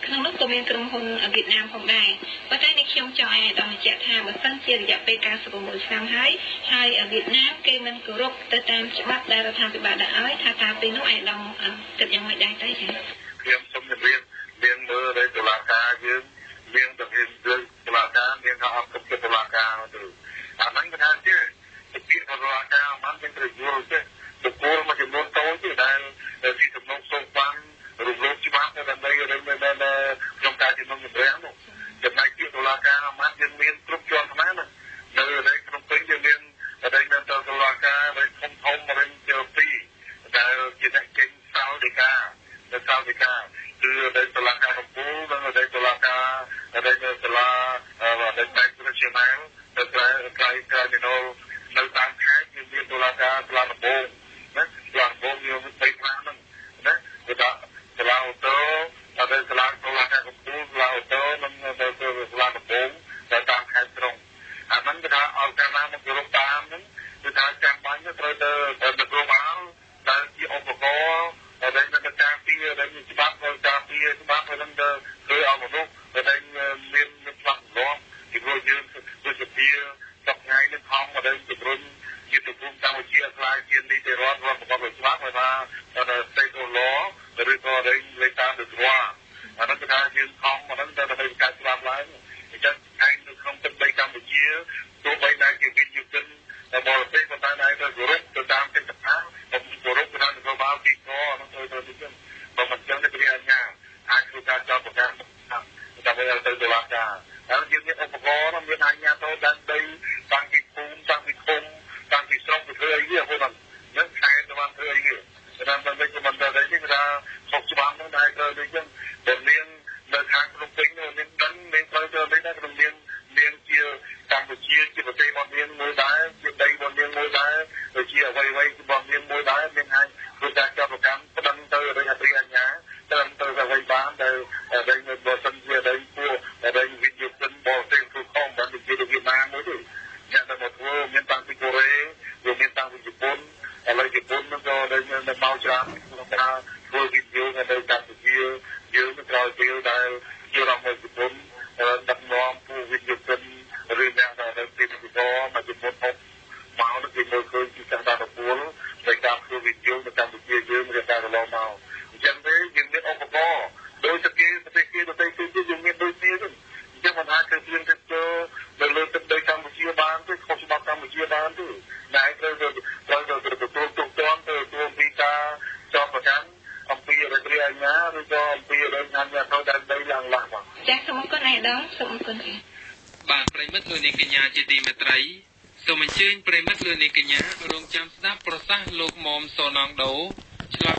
ក្នុងនោះក៏មានក្រុមហ៊ុនវៀតណាមផងដែរប៉ុន្តែនេះខ្ញុំចង់ឲ្យអាដាមបញ្ជាក់ថាបើសិនជារយៈពេល96ឆ្នាំហើយវៀតណាមគេមិនគោរពទៅតាមច្បាប់ដែលរដ្ឋាភិបាលដាក់ឲ្យថាតើពេលនោះអាដាមគិតយ៉ាងម៉េចដែរទៅចា៎ខ្ញុំសូមជម្រាបមានមើលនៅតុលាការយើងមានតែមានតុលាការមានថាអត់គ្រប់តុលាការទៅអាហ្នឹងគេថាជាពីតុលាការមិនមានប្រយោជន៍ទេបុគ្គលមួយចំនួនតូចទេដែលទីសំណុំសូមបានរំលោភច្បាប់នៅដើម្បីក្នុងការជំនុំជម្រះនោះចំណែកពីតុលាការអាម៉ាត់យើងមានគ្រប់ជាន់ថ្នាក់នៅក្នុងពេញយើងមាននៅតុលាការដែលធំរៀងជា2ដែលជាអ្នកចេញសាលដីកានៅសាលដីកាគឺនៅតុលាការកំពូលនិងនៅតុលាការនៅសាលាដែលតែprofessional នៅក្រៅនៅតាមខេត្តយើងមានតុលាការសាលាដំបងណាសាលាដំបងយើងមាន3ខ្លាំងហ្នឹងណាគឺថាសាលាអូតូហើយសាលាតុលាការកំពូលសាលាអូតូនិងសាលាដំបងនៅតាមខេត្តក្រុងអាហ្នឹងគឺថាអង្គការណាមកគោរពតាមហ្នឹងគឺថាចាំបាច់ត្រូវទៅនគរបាលដែលជាឧបករណ៍ដែលមានការពីដែលមានច្បាប់ការពីច្បាប់ហ្នឹងទៅធ្វើឲ្យមនុស្សដែលមានផ្លាស់ប្ដូរពីព្រោះយើងដូចជាសប្តាហ៍នេះខំមកដល់ជំរុញយុទ្ធភូមិកម្ពុជាខ្លាយជានីតិរដ្ឋប្រកបដោយច្បាប់ហើយថា state of law ឬក៏លេខតាមទៅស្គាល់អានោះគឺថាយើងខំមកដល់ទៅការច្បាប់ឡើងអញ្ចឹងឯងនៅក្នុងទឹកដីកម្ពុជាទោះបីដែលជាវិនិយោគិនបរទេសក៏តែដែរទៅគោរពទៅតាមកិច្ចការគោរពទៅតាមនគរបាលទីកនោះទៅនេះចឹងបើមិនចឹងទេវាអញ្ញាអាចធ្វើការចោទប្រកាន់ដើម្បីឲ្យទៅតុលាការហើយយើងមានឧបករណ៍មានអញ្ញាធម៌ដែនដីតាំងពីភូមិតាំងពីឃុំតាំងពីស្រុកទៅធ្វើអីហ្នឹងហ្នឹងខែទៅបានធ្វើអីគេតាមមិនមិនទៅនេះគឺថាខុសច្បាប់ហ្នឹងដែរទៅដូចចឹងតែមាននៅខាងក្នុងពេញនោះមានដឹងមានត្រូវទៅនេះដែរក្នុងមានជាកម្ពុជាជាប្រទេសរបស់មានមួយដែរជាដីរបស់មានមួយដែរដូចជាអ្វីៗរបស់មានមួយដែរមានអាចធ្វើការចាប់ប្រកា ដែលបើសិនជាដែលពួកដែលវិទ្យុសិនបរទេសធ្វើខំបាននិយាយទៅវៀតណាមមួយទេអ្នកដែលមកធ្វើមានតាំងពីកូរ៉េវាមានតាំងពីជប៉ុនឥឡូវជប៉ុនហ្នឹងក៏ដែលនៅមកច្រើនក្នុងការធ្វើវីដេអូនៅកម្ពុជាយើងក្រោយពេលដែលជារដ្ឋមន្ត្រីជប៉ុនដឹកនាំពួកវិទ្យុសិនឬអ្នកដែលពីពីកមកជប៉ុនមកនឹងគេមើលឃើញពីការដាក់ពលនៃការធ្វើវីដេអូនៅកម្ពុជាយើងរៀបការកន្លងមកអញ្ចឹងទេយើងមានឧបករណ៍ដោយតែគេប្រទេសគេទៅយើងមានដូចគ្នាទេអញ្ចឹងមិនអាចទៅជឿទៅនៅលើទឹកដីកម្ពុជាបានទេខុសច្បាប់កម្ពុជាបានទេតែត្រូវទទួលទុកទាន់ទៅទទួលពីការចោទប្រកាន់អំពីរដ្ឋាភិបាលឬក៏អំពីរដ្ឋាភិបាលទៅដល់ដីឡើងឡាស់បាទចាសសូមអរគុណឯកឧត្តមសូមអរគុណបាទប្រិមិត្តលោកនាងកញ្ញាជាទីមេត្រីសូមអញ្ជើញប្រិមិត្តលោកនាងកញ្ញារងចាំស្ដាប់ប្រសាសន៍លោកមុំសនងដូឆ្លើយ